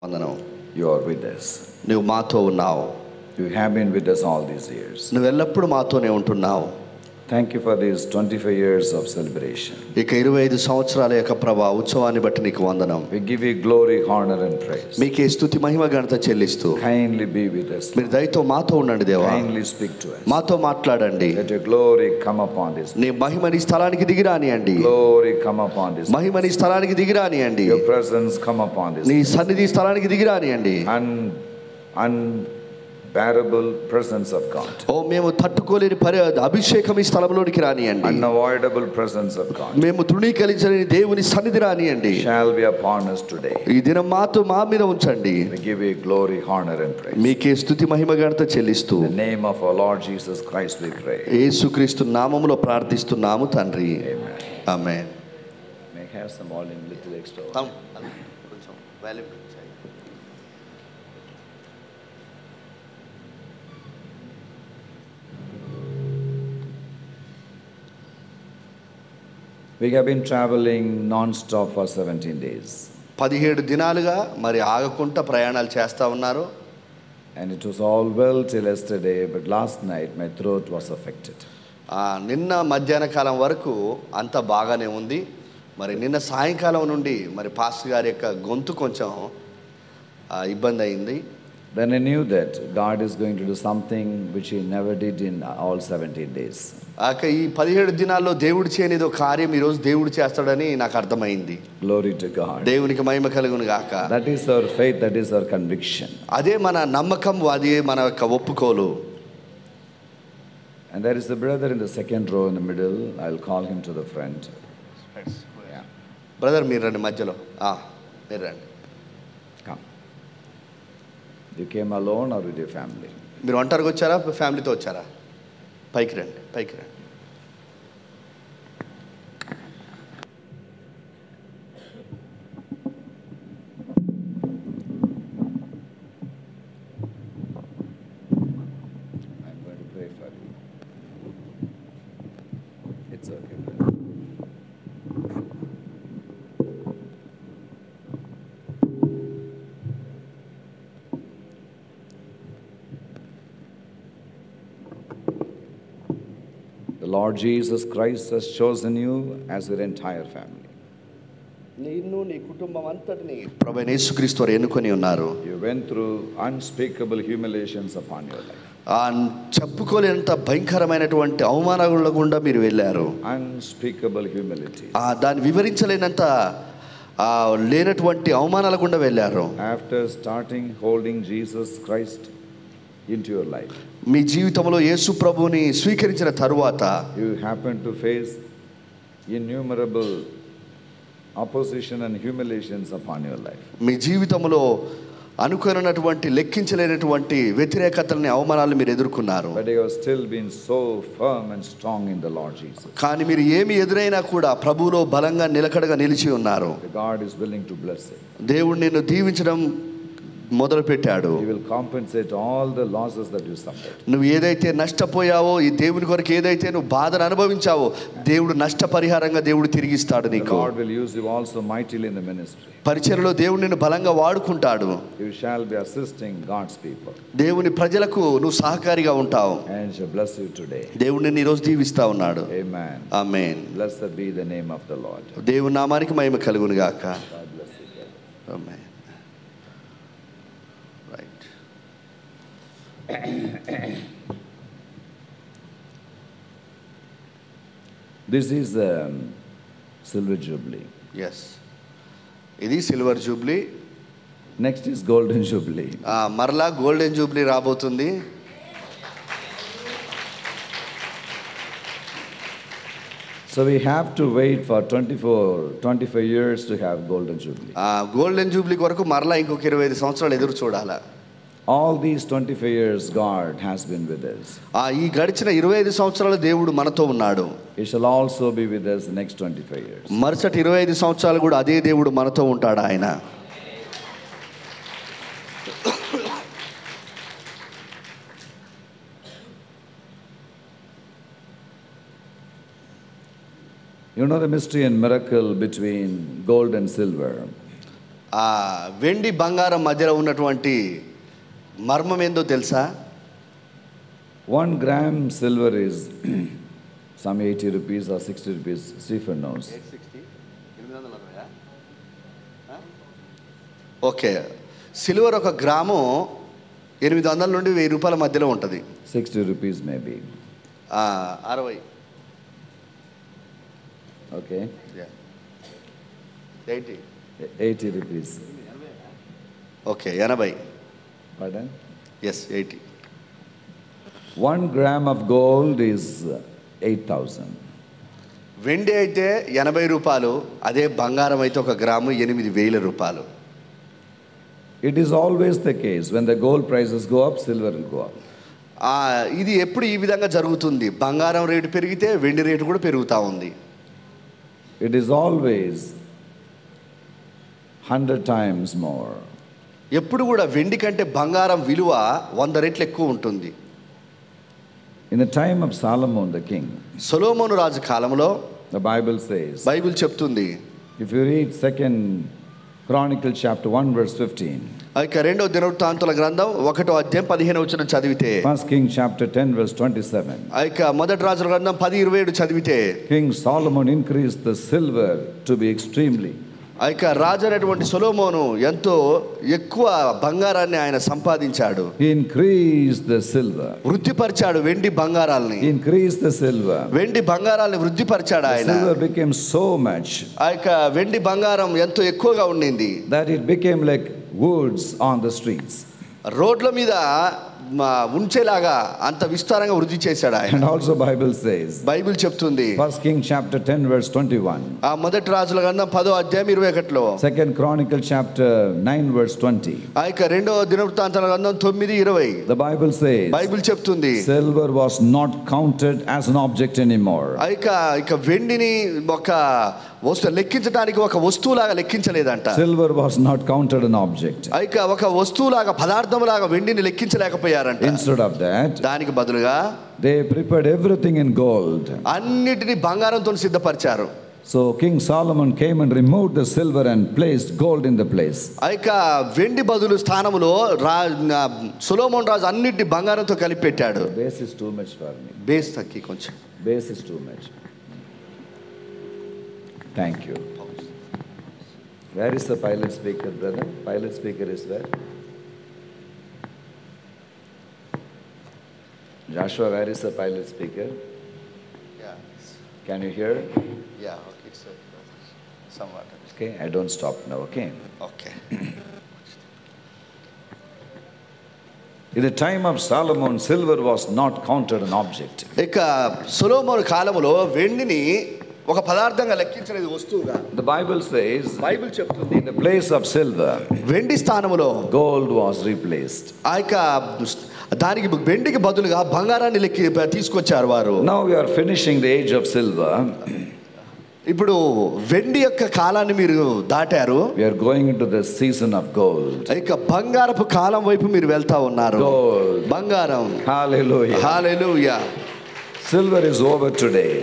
వందనం. You are with us. నువ్వు మాతో ఉన్నావు. You have been with us all these years. నువ్వు ఎల్లప్పుడూ మాతోనే ఉంటున్నావు. Thank you for these 25 years of celebration. ఇక 25 సంవత్సరాల యొక్క ప్రభా ఉత్సవాన్ని బట్టి నీకు వందనం. We give you glory, honor and praise. మీకే స్తుతి మహిమ ఘనత చెల్లిస్తూ Kindly be with us. మీరు దయతో మాతో ఉండండి దేవా. Kindly speak to us. మాతో మాట్లాడండి. Let your glory come upon this. నీ మహిమ నీ స్థలానికి దిగిరానియండి. Glory come upon this. మహిమ నీ స్థలానికి దిగిరానియండి. Your presence come upon this. నీ సన్నిధి స్థలానికి దిగిరానియండి. Unbearable presence of God. ఓ మేము తట్టుకోలేని అభిషేకం ఈ స్థలంలోనికి రానియండి. Unavoidable presence of God. మేము తృణీకరించలేని దేవుని సన్నిధి రానియండి. Shall be upon us today. ఈ దినం మా మీద ఉంచండి. We give you glory, honor and praise. మీకే స్తుతి మహిమ ఘనత చెల్లిస్తూ In the name of our Lord Jesus Christ we pray. యేసుక్రీస్తు నామములో ప్రార్థిస్తున్నాము తండ్రి. Amen. Amen. May I have some volume little extra. కొంచెం volume We have been traveling non-stop for 17 days. 17 దినాలుగా మరి ఆగకుండా ప్రయాణాలు చేస్తూ ఉన్నారు. And it was all well till yesterday, but last night my throat was affected. నిన్న మధ్యాహ్న కాలం వరకు అంతా బాగానే ఉంది. మరి నిన్న సాయంకాలం నుండి మరి పాస్టర్ గారి యొక్క గొంతు కొంచెం ఇబ్బంది అయింది. Then I knew that God is going to do something which He never did in all 17 days. ఈ 17 దినాల్లో దేవుడు చేయనిదో కార్యం ఈరోజు దేవుడు చేస్తాడని నాకు అర్థమైంది. Glory to God. దేవునికి మహిమ కలుగును గాక. That is our faith, that is our conviction. అదే మన నమ్మకం, అదే మన యొక్క ఒప్పుకోలు. And there is a brother in the second row in the middle. I'll call him to the front. Brother మీరు రండి మధ్యలో. మీరు రండి. Come. You came alone or with your family? మీరు ఒంటరిగా వచ్చారా ఫ్యామిలీతో వచ్చారా? పైకి రండి, పైకి రండి. I'm going to pray for you. It's okay, brother. The Lord Jesus Christ has chosen you as your entire family. నిన్ను నీ కుటుంబం అంతటిని ప్రభువైన యేసుక్రీస్తు వారు ఎన్నుకొని ఉన్నారు. You went through unspeakable humiliations upon your life. చెప్పుకోలేనంత భయంకరమైనటువంటి అవమానాల గుండా మీరు వెళ్ళారు. Unspeakable humility. దాన్ని వివరించలేనంత లేనటువంటి అవమానాల గుండా వెళ్ళారు. After starting holding Jesus Christ into your life, మీ జీవితంలో యేసు ప్రభువుని స్వీకరించిన తరువాత you happen to face innumerable opposition and humiliations upon your life. మీ జీవితంలో అనుకున్నటువంటి లెక్కించలేనటువంటి వ్యతిరేకతల్ని అవమానాలు మీరు ఎదుర్కొన్నారు. But you have still been so firm and strong in the Lord Jesus. కానీ మీరు ఏమి ఎదురైనా కూడా ప్రభువులో బలంగా నిలకడగా నిలిచి ఉన్నారు. God is willing to bless it. దేవుడు నిన్ను దీవించడం మొదలు పెట్టాడు. He will compensate all the losses that you suffered. నువ్వు ఏదైతే నష్టపోయావో, ఈ దేవుని కొరకు ఏదైతే నువ్వు బాధను అనుభవించావో, దేవుడు నష్టపరిహారంగా దేవుడు తిరిగిస్తాడు నీకు. The Lord will use you also mightily in the ministry. పరిచర్యలో దేవుడు నిన్ను బలంగా వాడుకుంటాడు. You shall be assisting God's people. దేవుని ప్రజలకు నువ్వు సహకారిగా ఉంటావు. And shall bless you today. దేవుడు నిన్ను ఈరోజు దీవిస్తా ఉన్నాడు. Amen. Amen. Blessed be the name of the Lord. దేవుని నామానికి మహిమ కలుగును గాక. God bless you, brother. Amen. Right. This is Silver Jubilee. Yes, ఇది silver jubilee. Next is Golden Jubilee. మరలా గోల్డెన్ జూబ్లీ రాబోతుంది. So we have to wait for 25 years to have Golden Jubilee. Golden Jubilee కొరకు మరలా ఇంకొక 25 సంవత్సరాలు ఎదురు చూడాలా. All these 25 years God has been with us. ఈ గడిచిన 25 సంవత్సరాలు దేవుడు మనతో ఉన్నాడు. He shall also be with us the next 25 years. మరుసటి 25 సంవత్సరాలు కూడా అదే దేవుడు మనతో ఉంటాడు ఆయన. You know the mystery and miracle between gold and silver. ఆ వెండి బంగారం మధ్యలో ఉన్నటువంటి మర్మం ఏందో తెలుసా? 1 gram silver is some 80 rupees or 60 rupees. Stephen knows. Okay, silver 1 gram 800 నుండి 1000 రూపాయల మధ్యలో ఉంటుంది. 60 rupees maybe. 60. Okay. 80. 80 rupees. Okay, 80. Pardon? Yes, 80. 1 gram of gold is 8,000. వెండి అయితే 80 రూపాయలు, అదే బంగారం అయితే 1 గ్రాము 8,000 రూపాయలు. It is always the case. When the gold prices go up, silver will go up. ఇది ఎప్పుడు ఈ విధంగా జరుగుతుంది? బంగారం రేటు పెరిగితే వెండి రేటు కూడా పెరుగుతూ ఉంది. It is always 100 times more. ఎప్పుడు కూడా వెండి కంటే బంగారం విలువ 100 రెట్లు ఎక్కువ ఉంటుంది. In the time of Solomon the king, సొలొమోను రాజు కాలంలో the Bible says, బైబిల్ చెప్తుంది, if you read 2nd Chronicles chapter 1 verse 15, ఇక 2వ దినవృత్తాంతుల గ్రంథం 1వ అధ్యాయం 15వ వచనం చదివితే, 1 King chapter 10 verse 27, ఇక మొదటి రాజుల గ్రంథం 10:27 చదివితే, King Solomon increased the silver to be extremely. ఇక రాజు అనేటువంటి సొలొమోను ఎంతో ఎక్కువ బంగారాన్ని ఆయన సంపాదించాడు. He increased the silver. వృద్ధిపరిచాడు వెండి బంగారాల్ని. He increased the silver. వెండి బంగారాల్ని వృద్ధిపరిచాడు ఆయన. The silver became so much ఇక వెండి బంగారం ఎంతో ఎక్కువగా ఉండింది that it became like woods on the streets. రోడ్ల మీద ఉంచేలాగా అంత విస్తారంగా వృద్ధి చేశాడు ఆయన. And also Bible says, bible చెప్తుంది, 1 King chapter 10 verse 21, మొదటి రాజుల గ్రంథం 10వ అధ్యాయం 21లో, 2nd Chronicle chapter 9 verse 20, ఇక 2వ దినవృత్తాంతాల గ్రంథం 9:20, the Bible says, బైబిల్ చెప్తుంది, silver was not counted as an object anymore. ఇక వెండిని ఒక లెక్కించడానికి ఒక వస్తువులాగా లెక్కించలేదంట. Silver was not counted an object. ఇక ఒక వస్తువులాగా పదార్థంలాగా వెండిని లెక్కించలేకపోయారంట. Instead of that, దానికి బదులుగా they prepared everything in gold. అన్నిటిని బంగారంతో సిద్ధపరిచారు. So King Solomon came and removed the silver and placed gold in the place. ఇక వెండి బదులు స్థానంలో సొలొమోను రాజు అన్నిటిని బంగారంతో కలిపి పెట్టాడు. Base is too much for me. Base తగ్గి కొంచెం. Base is too much. Thank you. Where is the pilot speaker, brother? Pilot speaker is where? Joshua, where is the pilot speaker? Can you hear? Okay, so somewhat. Okay, I don't stop now, okay? Okay. In the time of Solomon, silver was not counted an object. ఇక సొలొమోను కాలంలో వెండిని ఒక పదార్థంగా లెక్కించలేదు, వస్తువుగా. The Bible says, bible చెప్తుంది, in the place of silver, వెండి స్థానంలో gold was replaced. దానికి వెండికి బదులుగా బంగారాన్ని తీసుకొచ్చారు వారు. Now we are finishing the age of silver. ఇప్పుడు వెండి యొక్క కాలాన్ని మీరు దాటారు. We are going into the season of gold. ఇక బంగారపు కాలం వైపు మీరు వెళ్తా ఉన్నారు. Gold. బంగారం. Hallelujah. Hallelujah. Silver is over today.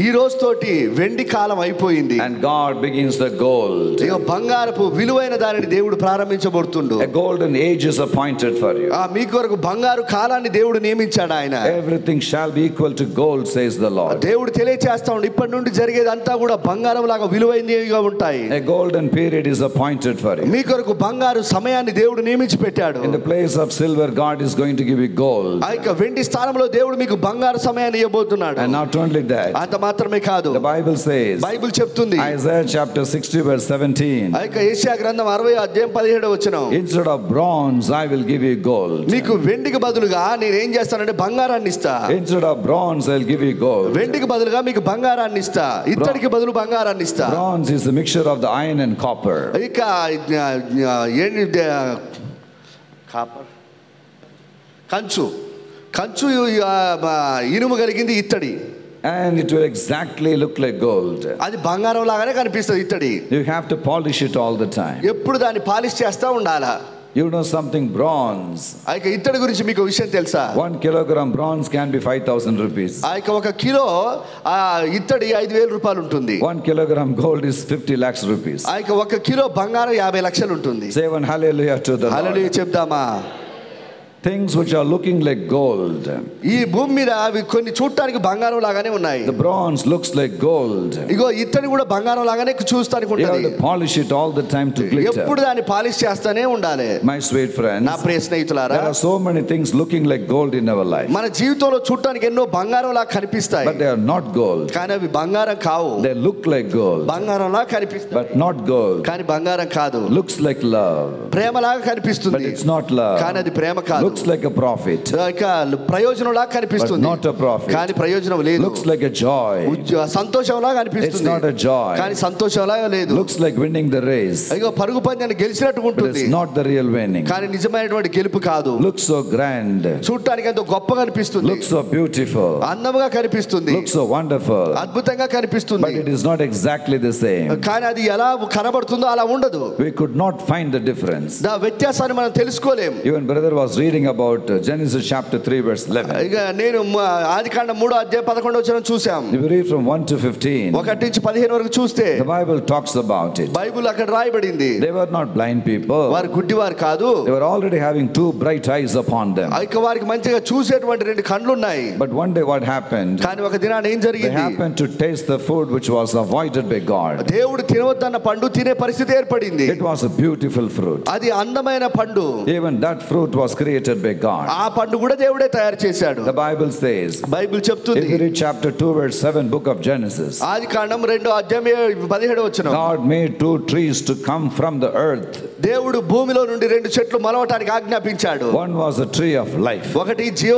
ఈ రోజు తోటి వెండి కాలం అయిపోయింది. And God begins the gold. ఇక బంగారపు విలువైన దానిని దేవుడు ప్రారంభించబోతుండు. A golden age is appointed for you. మీ కొరకు బంగారు కాలాన్ని దేవుడు నియమించాడు ఆయన. Everything shall be equal to gold, says the Lord. దేవుడు తెలియజేస్తా ఉండి ఇప్పటి నుండి జరిగేదంతా కూడా బంగారం లాగా విలువైనవిగా ఉంటాయి. A golden period is appointed for you. మీ కొరకు బంగారు సమయాన్ని దేవుడు నియమించి పెట్టాడు. In the place of silver, God is going to give you gold. ఇక వెండి స్థానంలో దేవుడు మీకు బంగారు సమయాన్ని ఇవ్వబోతున్నాడు. And not only that, అంత మాత్రమే కాదు, the Bible says, బైబిల్ చెప్తుంది, Isaiah chapter 60 verse 17, ఇక యెషయా గ్రంథం 60 అధ్యాయం 17వ వచనం, instead of bronze I will give you gold. నీకు వెండికి బదులుగా నేను ఏం చేస్తానంటే బంగారాన్ని ఇస్తా. Instead of bronze I'll give you gold. వెండికి బదులుగా మీకు బంగారాన్ని ఇస్తా, ఇత్తడికి బదులు బంగారాన్ని ఇస్తా. Bronze is a mixture of the iron and copper. ఇక కాపర్ కంచు ఇనుము కలిగింది ఇత్తడి. And it will exactly look like gold. అది బంగారం లాగానే కనిపిస్తుంది ఇత్తడి. You have to polish it all the time. ఎప్పుడు దాన్ని పాలిష్ చేస్తా ఉండాలా. You know something, bronze. ఆ యొక్క ఇత్తడి గురించి మీకు విషయం తెలుసా? 1 kilogram bronze can be 5,000 rupees. ఆ యొక్క 1 కిలో ఇత్తడి 5,000 రూపాయలు ఉంటుంది. 1 kilogram gold is 50 lakhs rupees. ఆ యొక్క 1 కిలో బంగారం 50 లక్షలు ఉంటుంది. Say one hallelujah to the Lord. Hallelujah చెప్దామా? Things which are looking like gold. ఈ భూమి మీద అవి కొన్ని చూడటానికి బంగారం లాగానే ఉన్నాయి. The bronze looks like gold. ఇగో ఇత్తడి కూడా బంగారం లాగానే చూస్తానికి You ఉంటది. have to polish it all the time to glitter. ఎప్పుడు దాన్ని పాలిష్ చేస్తానే ఉండాలి. My sweet friends, నా ప్రియ స్నేహితులారా, there are so many things looking like gold in our life, మన జీవితంలో చూడటానికి ఎన్నో బంగారం లాగా కనిపిస్తాయి. but they are not gold. కానీ అవి బంగారం కావు. They look like gold, బంగారం లాగా కనిపిస్తాయి, but not gold. కానీ బంగారం కాదు. Looks like love, ప్రేమలాగా but కనిపిస్తుంది, it's not love. కానీ అది ప్రేమ కాదు. Looks like a profit, ప్రయోజనంలా but కనిపిస్తుంది, not a profit. కానీ ప్రయోజనం లేదు. Looks like a joy, సంతోషంలా it's కనిపిస్తుంది, not a joy. కానీ సంతోషంలాగా లేదు. Looks like winning the race, ఇగో పరుగు పందాన్ని గెలిచినట్టు but ఉంటుంది, it's not the real winning. కానీ నిజమైనటువంటి గెలుపు కాదు. Looks so grand, చూడటానికి ఎంతో గొప్పగా కనిపిస్తుంది, looks so beautiful, అందముగా కనిపిస్తుంది, looks so wonderful, అద్భుతంగా కనిపిస్తుంది, but it is not exactly the same. కానీ అది ఎలా కనబడుతుందో అలా ఉండదు. We could not find the difference. దా వ్యత్యాసాన్ని మనం తెలుసుకోలేం. Even brother was reading about Genesis chapter 3 verse 11. ఇక నేను ఆదికాండం 3వ అధ్యాయం 11వ వచనం చూసాం. If you read from 1 to 15, 1 నుంచి 15 వరకు చూస్తే the Bible talks about it. Bible అక్కడ రాయబడింది. They were not blind people. వారు గుడ్డివారు కాదు. They were already having 2 bright eyes upon them. ఇక వారికి మంచిగా చూసేటువంటి 2 కళ్ళు ఉన్నాయి. But one day what happened? కానీ ఒక దినాన ఏం They జరిగింది? happened to taste the food which was avoided by God. దేవుడు తినవద్దన్న పండు తినే పరిస్థితి ఏర్పడింది. It was a beautiful fruit. అది అందమైన పండు. Even that fruit was created by God. ఆ పండు కూడా దేవుడే తయారు చేశాడు. The Bible says, బైబిల్ చెప్తుంది, if you read chapter 2 verse 7 book of Genesis, ఆదికాండం 2వ అధ్యాయం 17వ వచనం, God made 2 trees to come from the earth. దేవుడు భూమిలో నుండి 2 చెట్లు మొలవటానికి ఆజ్ఞాపించాడు. One was a tree of life. ఒకటి జీవ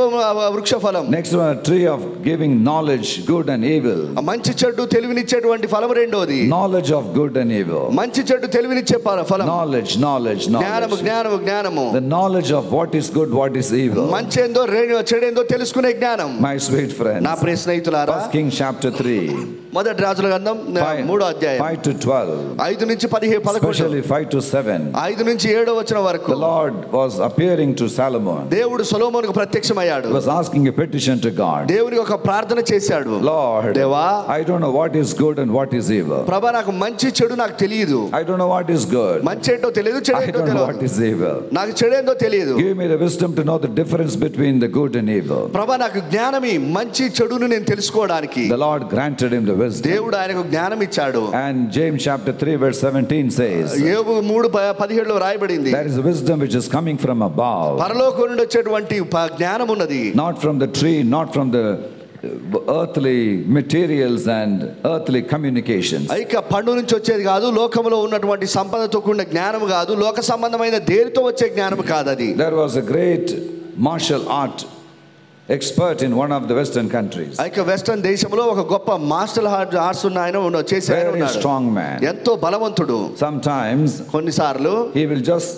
వృక్ష ఫలం. Next one, a tree of giving knowledge, good and evil. మంచి చెడు తెలివినిచ్చేటువంటి ఫలం రెండోది. Knowledge of good and evil. మంచి చెడు తెలివినిచ్చే ఫలం. Knowledge, knowledge, జ్ఞానము knowledge. జ్ఞానము జ్ఞానము. The knowledge of what is good, what is evil. మంచి ఏందో చెడేందో తెలుసుకునే జ్ఞానం. My sweet friends, నా ప్రియ స్నేహితులారా, 1 Kings chapter 3, మొదటి రాజుల గ్రంథం 3వ అధ్యాయం 5 to 12, 5 నుంచి 11, especially 5 to 7. 5 నుంచి 7వ వచనం వరకు The Lord was appearing to Solomon. దేవుడు సొలొమోనుకు ప్రత్యక్షమయ్యాడు. He was asking a petition to God. దేవునికి ఒక ప్రార్థన చేశాడు. Lord, దేవా, I don't know what is good and what is evil. ప్రభా, నాకు మంచి చెడు నాకు తెలియదు. I don't know what is good. మంచి ఏంటో తెలియదు, చెడు I ఏంటో don't know what తెలియదు. is evil. నాకు చెడేందో తెలియదు. Give me the wisdom to know the difference between the good and evil. ప్రభా, నాకు జ్ఞానమి మంచి చెడును నేను తెలుసుకోవడానికి. The Lord granted him the wisdom. దేవుడు ఆయనకు జ్ఞానం ఇచ్చాడు. And James chapter 3 verse 17 says, యోబు 3:17లో రాయబడింది, there is a wisdom which is coming from above, పరలోకం నుండి వచ్చేటువంటి జ్ఞానం ఉన్నది. not from the tree, not from the earthly materials and earthly communications. ఇక పండు నుంచి వచ్చేది కాదు, లోకములో ఉన్నటువంటి సంపదతో కూడిన జ్ఞానం కాదు, లోక సంబంధమైన దేనితో వచ్చే జ్ఞానం కాదు అది. There was a great martial art expert in one of the western countries. ఇక వెస్టర్న్ దేశంలో ఒక గొప్ప మాస్టర్ ఆర్ట్స్ ఉన్న ఆయన చేసే ఆయన Very ఉన్నాడు. strong man. ఎంతో బలవంతుడు. Sometimes కొన్నిసార్లు he will just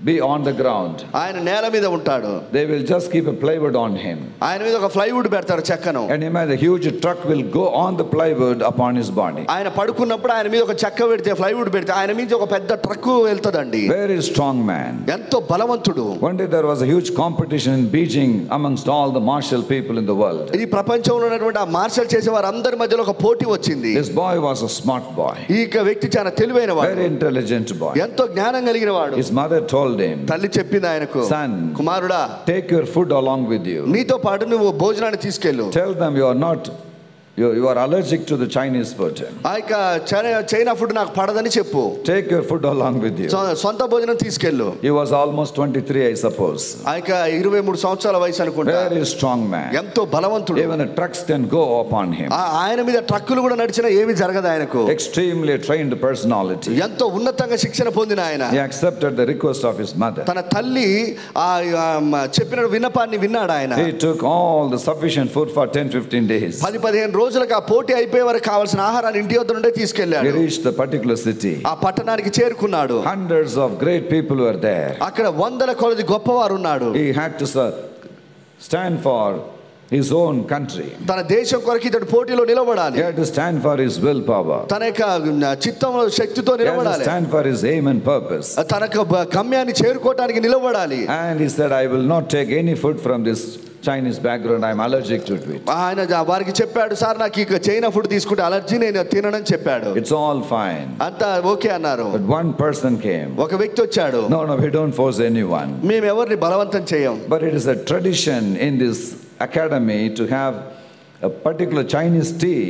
be on the ground. ఆయన నేల మీద ఉంటాడు. They will just keep a plywood on him. ఆయన మీద ఒక ప్లైవుడ్ పెడతారు, చెక్కను. And imagine a huge truck will go on the plywood upon his body. ఆయన పడుకున్నప్పుడు ఆయన మీద ఒక చెక్క పెడితే, ప్లైవుడ్ పెడితే ఆయన మీద ఒక పెద్ద ట్రక్ వెళ్తదండి. Very strong man. ఎంతో బలవంతుడు. One day there was a huge competition in Beijing amongst all the martial people in the world. ఈ ప్రపంచంలో ఉన్నటువంటి ఆ మార్షల్ చేసే వారందరి మధ్యలో ఒక పోటీ వచ్చింది. This boy was a smart boy. ఈ వ్యక్తి చాలా తెలివైన వాడు, Very intelligent boy. ఎంతో జ్ఞానం కలిగిన వాడు. His mother told him, తల్లి చెప్పింది ఆయనకు, son, కుమారుడా, take your food along with you. నీతో పాటు నువ్వు భోజనాన్ని తీసుకెళ్ళు. Tell them you are not You are allergic to the Chinese food. China food నాకు పడదని చెప్పు. Take your food along with you. సొంత భోజనం తీసుకెళ్ళు. He was almost 23, I suppose. 23 సంవత్సరాల వయసు అనుకుంటా. Very strong man. ఎంతో బలవంతుడు. Even the trucks can go upon him. ఆయన మీద ట్రక్కులు కూడా నడిచినా ఏమీ జరగదు ఆయనకు. Extremely trained personality. ఎంతో ఉన్నతంగా శిక్షణ పొందిన ఆయన. He accepted the request of his mother. తన తల్లి చెప్పిన విన్నపాన్ని విన్నాడు ఆయన. He took all the sufficient food for 10-15 days. 10-15 రోజులకు ఆ పోటీ అయిపోయే వరకు కావాల్సిన ఆహారాన్ని ఇంటి వద్ద నుండే తీసుకెళ్ళాడు. He reached the particular city. ఆ పట్టణానికి చేరుకున్నాడు. Hundreds of great people were there. అక్కడ వందల కొలది గొప్పవారు ఉన్నారు. He had to stand for his own country. తన దేశం కొరకు ఇతడు పోటీలో నిలబడాలి. He had to stand for his willpower. తన యొక్క చిత్తంలో శక్తితో He had to నిలబడాలి. stand for his aim and purpose. తన యొక్క గమ్యాన్ని చేరుకోవడానికి నిలబడాలి. And he said, I will not take any food from this Chinese background. I am allergic to it. ఆయన వారికి చెప్పాడు, సార్ నాకు ఇక చైనా ఫుడ్ తీసుకుంటే అలర్జీ, నేను తిననని చెప్పాడు. It's all fine. అంతా ఓకే అన్నారు. But one person came. ఒక వ్యక్తి వచ్చాడు. No, we don't force anyone. మేము ఎవరిని బలవంతం చేయం. But it is a tradition in this academy to have a particular Chinese tea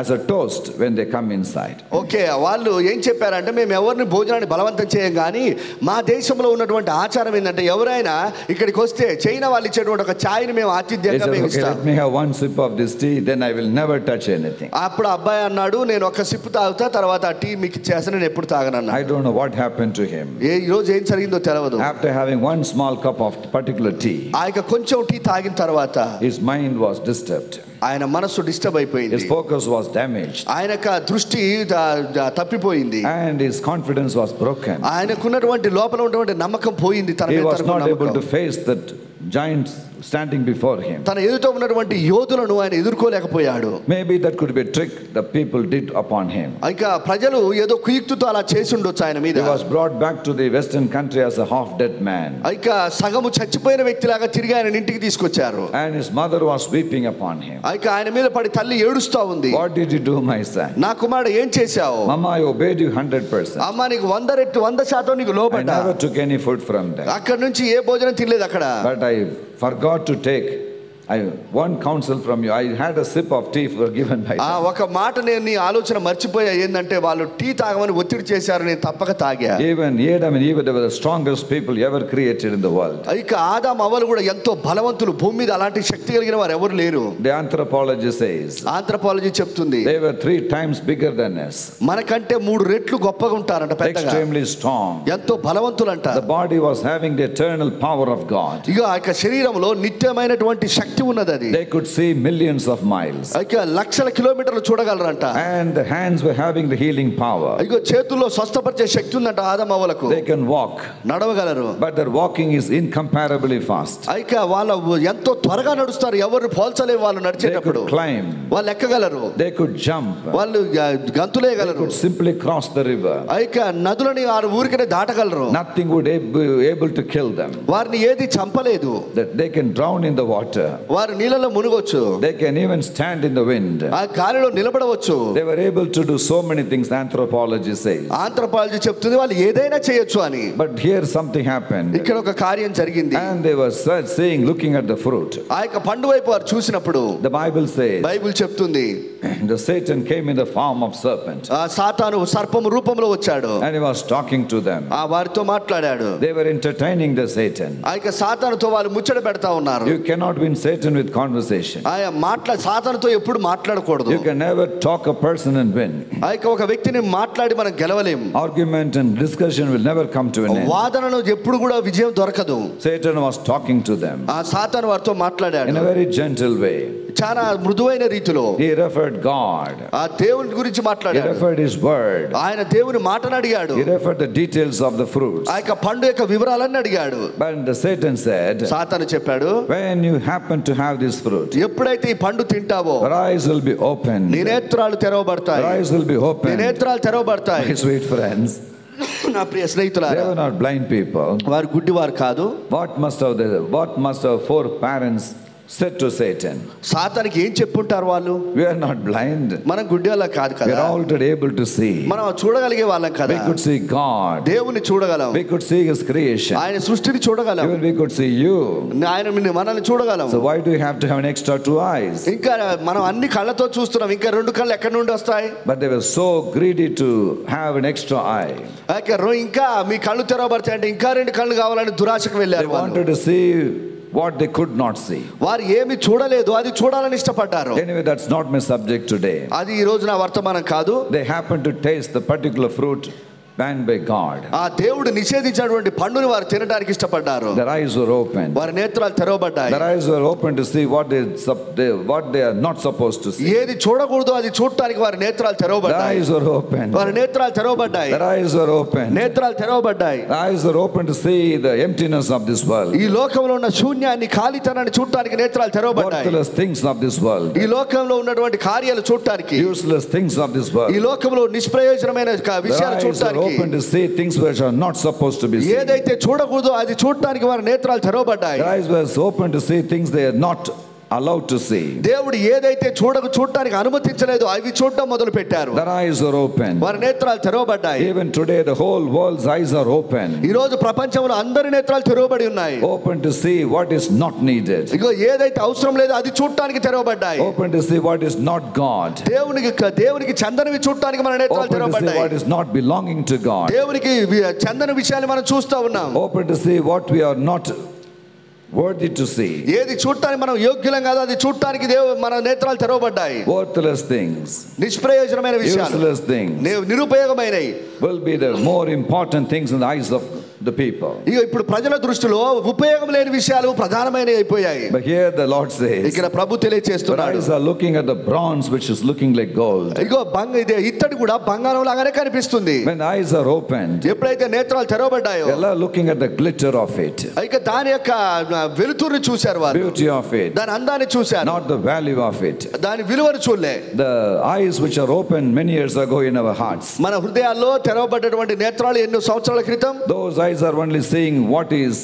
as a toast when they come inside. Okay, వాళ్ళు ఏం చెప్పారంటే మేము ఎవరిని భోజనాన్ని బలవంతం చేయం, కానీ మా దేశంలో ఉన్నటువంటి ఆచారం ఏంటంటే ఎవరైనా ఇక్కడికి వస్తే చైనా వాళ్ళు ఇచ్చేటువంటి ఒక ఛాయ్ని మేము ఆతిథ్యంగా మేము ఇస్తాం. Let me have one sip of this tea, then I will never touch anything. అప్పుడు అబ్బాయి అన్నాడు, నేను ఒక సిప్ తాగుతా, తర్వాత ఆ టీ మీకు ఇచ్చేస్తా, నేను ఎప్పుడు తాగనన్నా. I don't know what happened to him. ఈ రోజు ఏం జరిగిందో తెలియదు. After having one small cup of particular tea, ఆ యొక్క కొంచెం టీ తాగిన తర్వాత his mind was disturbed. ఆయన మనసు డిస్టర్బ్ అయిపోయింది. His focus was damaged. ఆయన యొక్క దృష్టి తప్పిపోయింది. And his confidence was broken. ఆయనకున్నటువంటి లోపల ఉన్నటువంటి నమ్మకం పోయింది. తన He was not able to face that giants standing before him. తన ఎదుట ఉన్నటువంటి యోధులను ఆయన ఎదుర్కోలేకపోయాడు. Maybe that could be a trick the people did upon him. ఇక ప్రజలు ఏదో కుయుక్తితో అలా చేసి ఉండొచ్చు ఆయన మీద. He was brought back to the western country as a half dead man. ఇక సగము చచ్చిపోయిన వ్యక్తిలాగా తిరిగి ఆయన ఇంటికి తీసుకొచ్చారు. And his mother was weeping upon him. ఇక ఆయన మీద పడి తల్లి ఏడుస్తా ఉంది. What did you do, my son? నా కుమారుడు ఏం చేశావు? Mama, I obeyed you 100%. అమ్మ నీకు 100% నీకు I లోబడ్డా. never took any food from them. అక్కడ నుంచి ఏ భోజనం తినలేదు అక్కడ. But I forgot to take one counsel from you. I had a sip of tea given by them. ఒక మాట నేను నీ ఆలోచన మర్చిపోయా, ఏందంటే వాళ్ళు టీ తాగమని ఒత్తిడి చేశారు, నేను తప్పక తాగా. Even Adam and Eve, they were the strongest people ever created in the world. ఇక ఆదాము అవ్వలు కూడా ఎంతో బలవంతులు, భూమి మీద అలాంటి శక్తి కలిగిన వారు ఎవరు లేరు. The anthropology says ఆంథ్రోపాలజీ చెప్తుంది they were 3 times bigger than us. మనకంటే 3 రెట్లు గొప్పగా ఉంటారంట, పెద్దగా, Extremely strong. ఎంతో బలవంతులంట. The body was having the eternal power of God. ఇక ఆ యొక్క శరీరంలో నిత్యమైనటువంటి శక్తి ఉన్నది. అది They could see millions of miles. ఇక లక్షల కిలోమీటర్లు చూడగలరంట. And the hands were having the healing power. ఇక చేతుల్లో స్వస్థపరిచే శక్తి ఉందంట ఆదాము అవ్వలకు. They can walk. నడవగలరు. But their walking is incomparably fast. ఇక వాళ్ళు ఎంతో త్వరగా నడుస్తారు, ఎవరు పోల్చలేరు వాళ్ళు నడిచేటప్పుడు. They could climb. వాళ్ళు ఎక్కగలరు. They could jump. వాళ్ళు గంతులేయగలరు. They could simply cross the river. ఇక నదులని ఆ ఊరికనే దాటగలరు. Nothing would be able to kill them. వారిని ఏది చంపలేదు. That they can drown in the water. వారు నీళ్ళలో మునుగొచ్చు. They can even stand in the wind. ఆ గాలిలో నిలబడవచ్చు. They were able to do so many things, anthropology says. Anthropology చెప్తుంది వాళ్ళు ఏదైనా చేయొచ్చు అని. But here something happened. ఇక్కడ ఒక కార్యం జరిగింది. And they were saying, looking at the fruit. ఆ యొక్క పండు వైపు వారు చూసినప్పుడు The Bible says, బైబిల్ చెప్తుంది, the Satan came in the form of serpent. ఆ సాతాను సర్పము రూపంలో వచ్చాడు. And he was talking to them. ఆ వారితో మాట్లాడాడు. They were entertaining the Satan. ఆ యొక్క సాతానుతో వాళ్ళు ముచ్చట పెడతా ఉన్నారు. You cannot win Satan with conversation. సాతానుతో ఎప్పుడు మాట్లాడకూడదు. You can never talk a person and win. ఆ యొక్క ఒక వ్యక్తిని మాట్లాడి మనం గెలవలేం. Argument and discussion will never come to an end. వాదనలో ఎప్పుడు కూడా విజయం దొరకదు. Satan was talking to them. ఆ సాతాను వారితో మాట్లాడాడు. In a very gentle way. చాలా మృదువైన రీతిలో. He referred God. ఆ దేవుని గురించి మాట్లాడాడు. He referred his word. ఆయన దేవుని మాటను అడిగాడు. He referred the details of the fruits. ఆ యొక్క పండు యొక్క వివరాలన్నీ అడిగాడు. But the Satan said, సాతాను చెప్పాడు, when you happen to have this fruit, ఎప్పుడైతే ఈ పండు తింటావో your eyes will be opened. నీ నేత్రాలు తెరవబడతాయి. Your eyes will be opened. నీ నేత్రాలు తెరవబడతాయి. My sweet friends, నా ప్రియ స్నేహితులారా, they were not blind people. వారు గుడ్డివారు కాదు. What must have 4 parents said to Satan? సాతానికి ఏం చెప్పుంటారు వాళ్ళు? We are not blind. మనం గుడ్డివాళ్ళం కాదు We కదా. are already able to see. మనం చూడగలిగే వాళ్ళం కదా. We could see God. దేవుని చూడగలం. We could see His creation. ఆయన సృష్టిని చూడగలం. Even we could see you. ఆయన మనల్ని చూడగలం. So why do you have to have an extra 2 eyes? ఇంకా మనం అన్ని కళ్ళతో చూస్తున్నాం, ఇంకా 2 కళ్ళు ఎక్కడి నుండి వస్తాయి? But they were so greedy to have an extra eye. ఇంకా మీ కళ్ళు తెరవబడతాయి అంటే ఇంకా 2 కళ్ళు కావాలని దురాశకు They వెళ్ళారు. wanted to see what they could not see. వారు ఏమి చూడలేదు, అది చూడాలని ఇష్టపడ్డారు. Anyway, that's not my subject today. అది ఈ రోజు నా వర్తమానం కాదు. They happened to taste the particular fruit banned by God. ఆ దేవుడు నిషేధించినటువంటి పండుని వారు తినడానికి ఇష్టపడ్డారు. Their eyes were open. వారి నేత్రాలు తెరవబడ్డాయి. Their eyes were open to see what they are not supposed to see. ఏది చూడకూడదో అది చూడడానికి వారి నేత్రాలు Their తెరవబడ్డాయి. eyes were open. వారి నేత్రాలు తెరవబడ్డాయి. Their eyes were open. నేత్రాలు తెరవబడ్డాయి. Their eyes were open to see the emptiness of this world. ఈ లోకంలో ఉన్న శూన్యాన్ని, ఖాళీతనాన్ని చూడడానికి నేత్రాలు తెరవబడ్డాయి. Worthless things of this world. ఈ లోకంలో ఉన్నటువంటి కార్యాలు చూడడానికి, Useless things of this world. ఈ లోకంలో నిష్ప్రయోజనమైన విషయాలు Their eyes are చూడడానికి, open to see things which are not supposed to be seen. ఏదైతే చూడకూడదో అది చూడడానికి వారి నేత్రాలు తెరవబడ్డాయి. Their eyes were open to see things they are not allowed to see. దేవుడు ఏదైతే చూడటానికి అనుమతించలేదో అవి చూడడం మొదలు పెట్టారు. Their eyes are open. వారి నేత్రాలు తెరవబడ్డాయి. Even today the whole world's eyes are open. ఈ రోజు ప్రపంచంలో అందరి నేత్రాలు తెరవబడి ఉన్నాయి. Open to see what is not needed. ఇగో ఏదైతే అవసరం లేదో అది చూడటానికి తెరవబడ్డాయి. Open to see what is not God. దేవునికి చెందనివి చూడటానికి మన నేత్రాలు Open to see తెరవబడ్డాయి. what is not belonging to God. దేవునికి చెందని విషయాలు మనం చూస్తా ఉన్నాం. Open to see what we are not worthy to see. ఏది చూడటానికి మనం యోగ్యులం కాదో అది చూడటానికి మన నేత్రాలు తెరవబడ్డాయి. Worthless things, నిష్ప్రయోజనమైన విషయాలు, useless things నిరుపయోగమైనవి will be the more important things in the eyes of the people. ఇప్పుడు ప్రజల దృష్టిలో ఉపయోగం లేని విషయాలు ప్రధానమైనవి అయిపోయాయి. But here the Lord says, ఇక్కడ ప్రభు తెలియజేస్తున్నాడు, eyes are looking at the bronze which is looking like gold. ఇగో ఇత్తడి కూడా బంగారం లాగానే కనిపిస్తుంది. When the eyes are opened, ఎప్పుడైతే నేత్రాలు తెరవబడ్డాయో, they are looking at the glitter of it, ఇక దాని యొక్క వెలుతురుని చూశారు వారు, beauty of it, దాని అందాన్ని చూశారు, not the value of it. దాని విలువను చూడలే. The eyes which are opened many years ago in our hearts, మన హృదయాల్లో తెరవబడ్డటువంటి నేత్రాలు ఎన్నో సంవత్సరాల క్రితం, those eyes are only seeing what is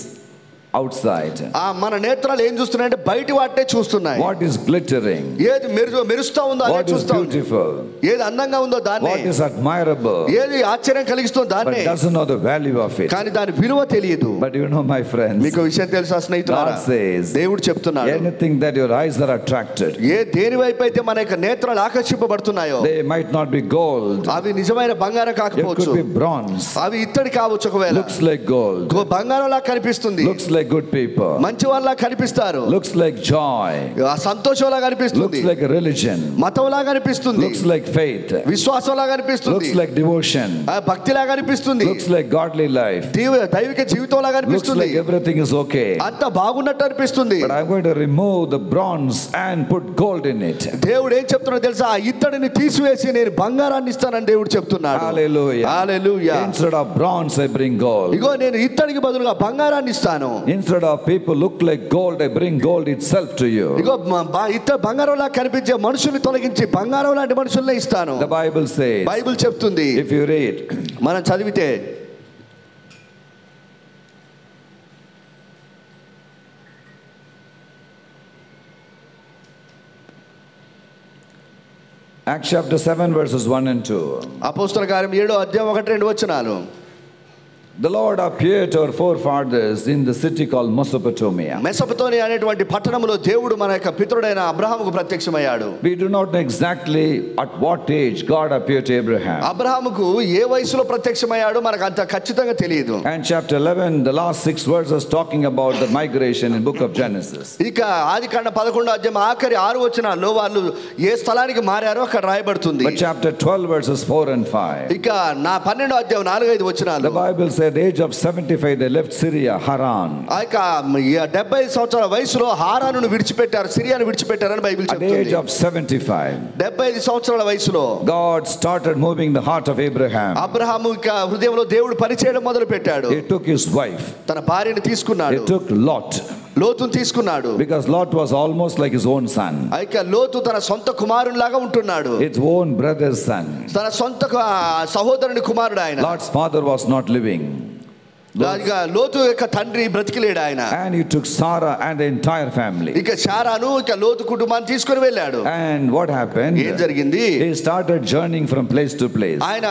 outside. మన నేత్రాలు ఏం చూస్తున్నాయంటే బయటి వాటినే చూస్తున్నాయి. What is glittering, ఏది మెరుస్తా ఉందో అదే what is చూస్తాం. beautiful, ఏది అందంగా ఉందో దాన్నే, what is admirable, ఏది ఆశ్చర్యం కలిగిస్తుందో but దాన్నే, doesn't know the value of it. కానీ దాని విలువ తెలియదు. But you know, my friends, మీకు విషయం తెలుసా స్నేహితులారా, God says, దేవుడు చెప్తున్నాడు, anything that your eyes are attracted, దేని వైపు అయితే మన యొక్క నేత్రాలు ఆకర్షింపబడుతున్నాయో, they might not be gold, అవి నిజమైన బంగారం it కాకపోవచ్చు, could be bronze, అవి ఇత్తడి కావచ్చు, ఒకవేళ looks like gold, బంగారం లా కనిపిస్తుంది, looks like good people, మంచి వాళ్ళ కనిపిస్తారు, looks like joy, సంతోషంలా కనిపిస్తుంది, looks like a religion, మతంలా కనిపిస్తుంది, looks like faith, విశ్వాసంలా కనిపిస్తుంది, looks like devotion, భక్తిలా కనిపిస్తుంది, looks like godly life, దైవిక జీవితంలా looks కనిపిస్తుంది, like everything is okay. అంత బాగున్నట్టు అనిపిస్తుంది. But I'm going to remove the bronze and put gold in it. దేవుడు ఏం చెప్తున్నాడో తెలుసా, ఆ ఇత్తడిని తీసివేసి నేను బంగారాన్ని ఇస్తానని దేవుడు చెప్తున్నాడు. Hallelujah. Hallelujah. Instead of bronze I bring gold. ఇగో నేను ఇత్తడికి బదులుగా బంగారాన్ని ఇస్తాను. Instead of people look like gold, I bring gold itself to you. ఇగో బంగారంలా కనిపించే మనుషుల్ని తొలగించి బంగారం లాంటి మనుషుల్ని ఇస్తాను. The Bible says, బైబిల్ చెప్తుంది, if you read, మనం చదివితే Acts chapter 7 verses 1 and 2. అపోస్తల కార్యం 7వ అధ్యాయం 1-2 వచనాలు. The Lord appeared to our forefathers in the city called Mesopotamia. మెసొపొతేమియా అనేటువంటి పట్టణంలో దేవుడు మన యొక్క పితరుడైన అబ్రహాముకు ప్రత్యక్షమయ్యాడు. We do not know exactly at what age God appeared to Abraham. అబ్రహాముకు ఏ వయసులో ప్రత్యక్షమయ్యాడో మనకు అంత ఖచ్చితంగా తెలియదు. And chapter 11, the last 6 verses talking about the migration in book of Genesis. ఇక ఆదికాండం 11వ అధ్యాయం ఆఖరి 6 వచనాల్లో వాళ్ళు ఏ స్థలానికి మారారో అక్కడ రాయబడుతుంది. But chapter 12 verses 4 and 5. ఇక 12వ అధ్యాయం 4-5 వచనాలు. The Bible says at the age of 75 they left Syria, Haran. ఆ యొక్క 75 సంవత్సరాల వయసులో హారానును విడిచిపెట్టారు, సిరియాను విడిచిపెట్టారని బైబిల్ At the age చెప్తుంది. of 75 75 సంవత్సరాల వయసులో God started moving the heart of Abraham. Abraham యొక్క హృదయంలో దేవుడు పనిచేయడం మొదలు పెట్టాడు. He took his wife, తన భార్యను తీసుకున్నాడు, he took Lot, లోతును తీసుకున్నాడు. because Lot was almost like his own son, ఆ యొక్క లోతు తన సొంత కుమారునిలాగా ఉంటున్నాడు, his own brother's son. తన సొంత సహోదరుని కుమారుడు ఆయన. Lot's father was not living, లోతు యొక్క తండ్రి బ్రతికిలేడు ఆయన. and he took Sarah and the entire family. ఇక శారాను ఇక లోతు కుటుంబాన్ని తీసుకొని వెళ్ళాడు. And what happened? ఏం జరిగింది? He started journeying from place to place. ఆయన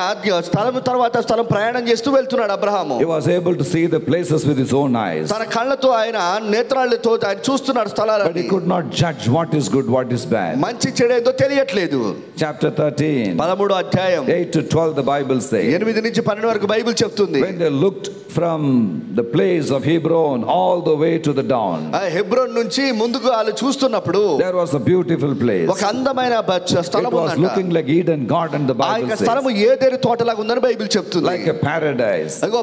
స్థలం తర్వాత స్థలం ప్రయాణం చేస్తూ వెళ్తున్నాడు Abraham. He was able to see the places with his own eyes, తన కళ్ళతో ఆయన నేత్రాలతో ఆయన చూస్తున్నాడు స్థలాలను. but he could not judge what is good, what is bad. మంచి చెడేందో తెలియట్లేదు. Chapter 13, 13వ అధ్యాయం 8 to 12, the Bible says, 8 నుంచి 12 వరకు బైబిల్ చెప్తుంది. when they looked from from the place of Hebron all the way to the dawn. ఆ హెబ్రోన్ నుంచి ముందుకు వాళ్ళు చూస్తున్నప్పుడు There was a beautiful place. ఒక అందమైన It స్థలం was ఉందంట. looking like Eden garden, the ఆ Bible యొక్క says. స్థలము ఏదెను తోటలాగా ఉందని బైబిల్ చెప్తుంది. Like a paradise. అగో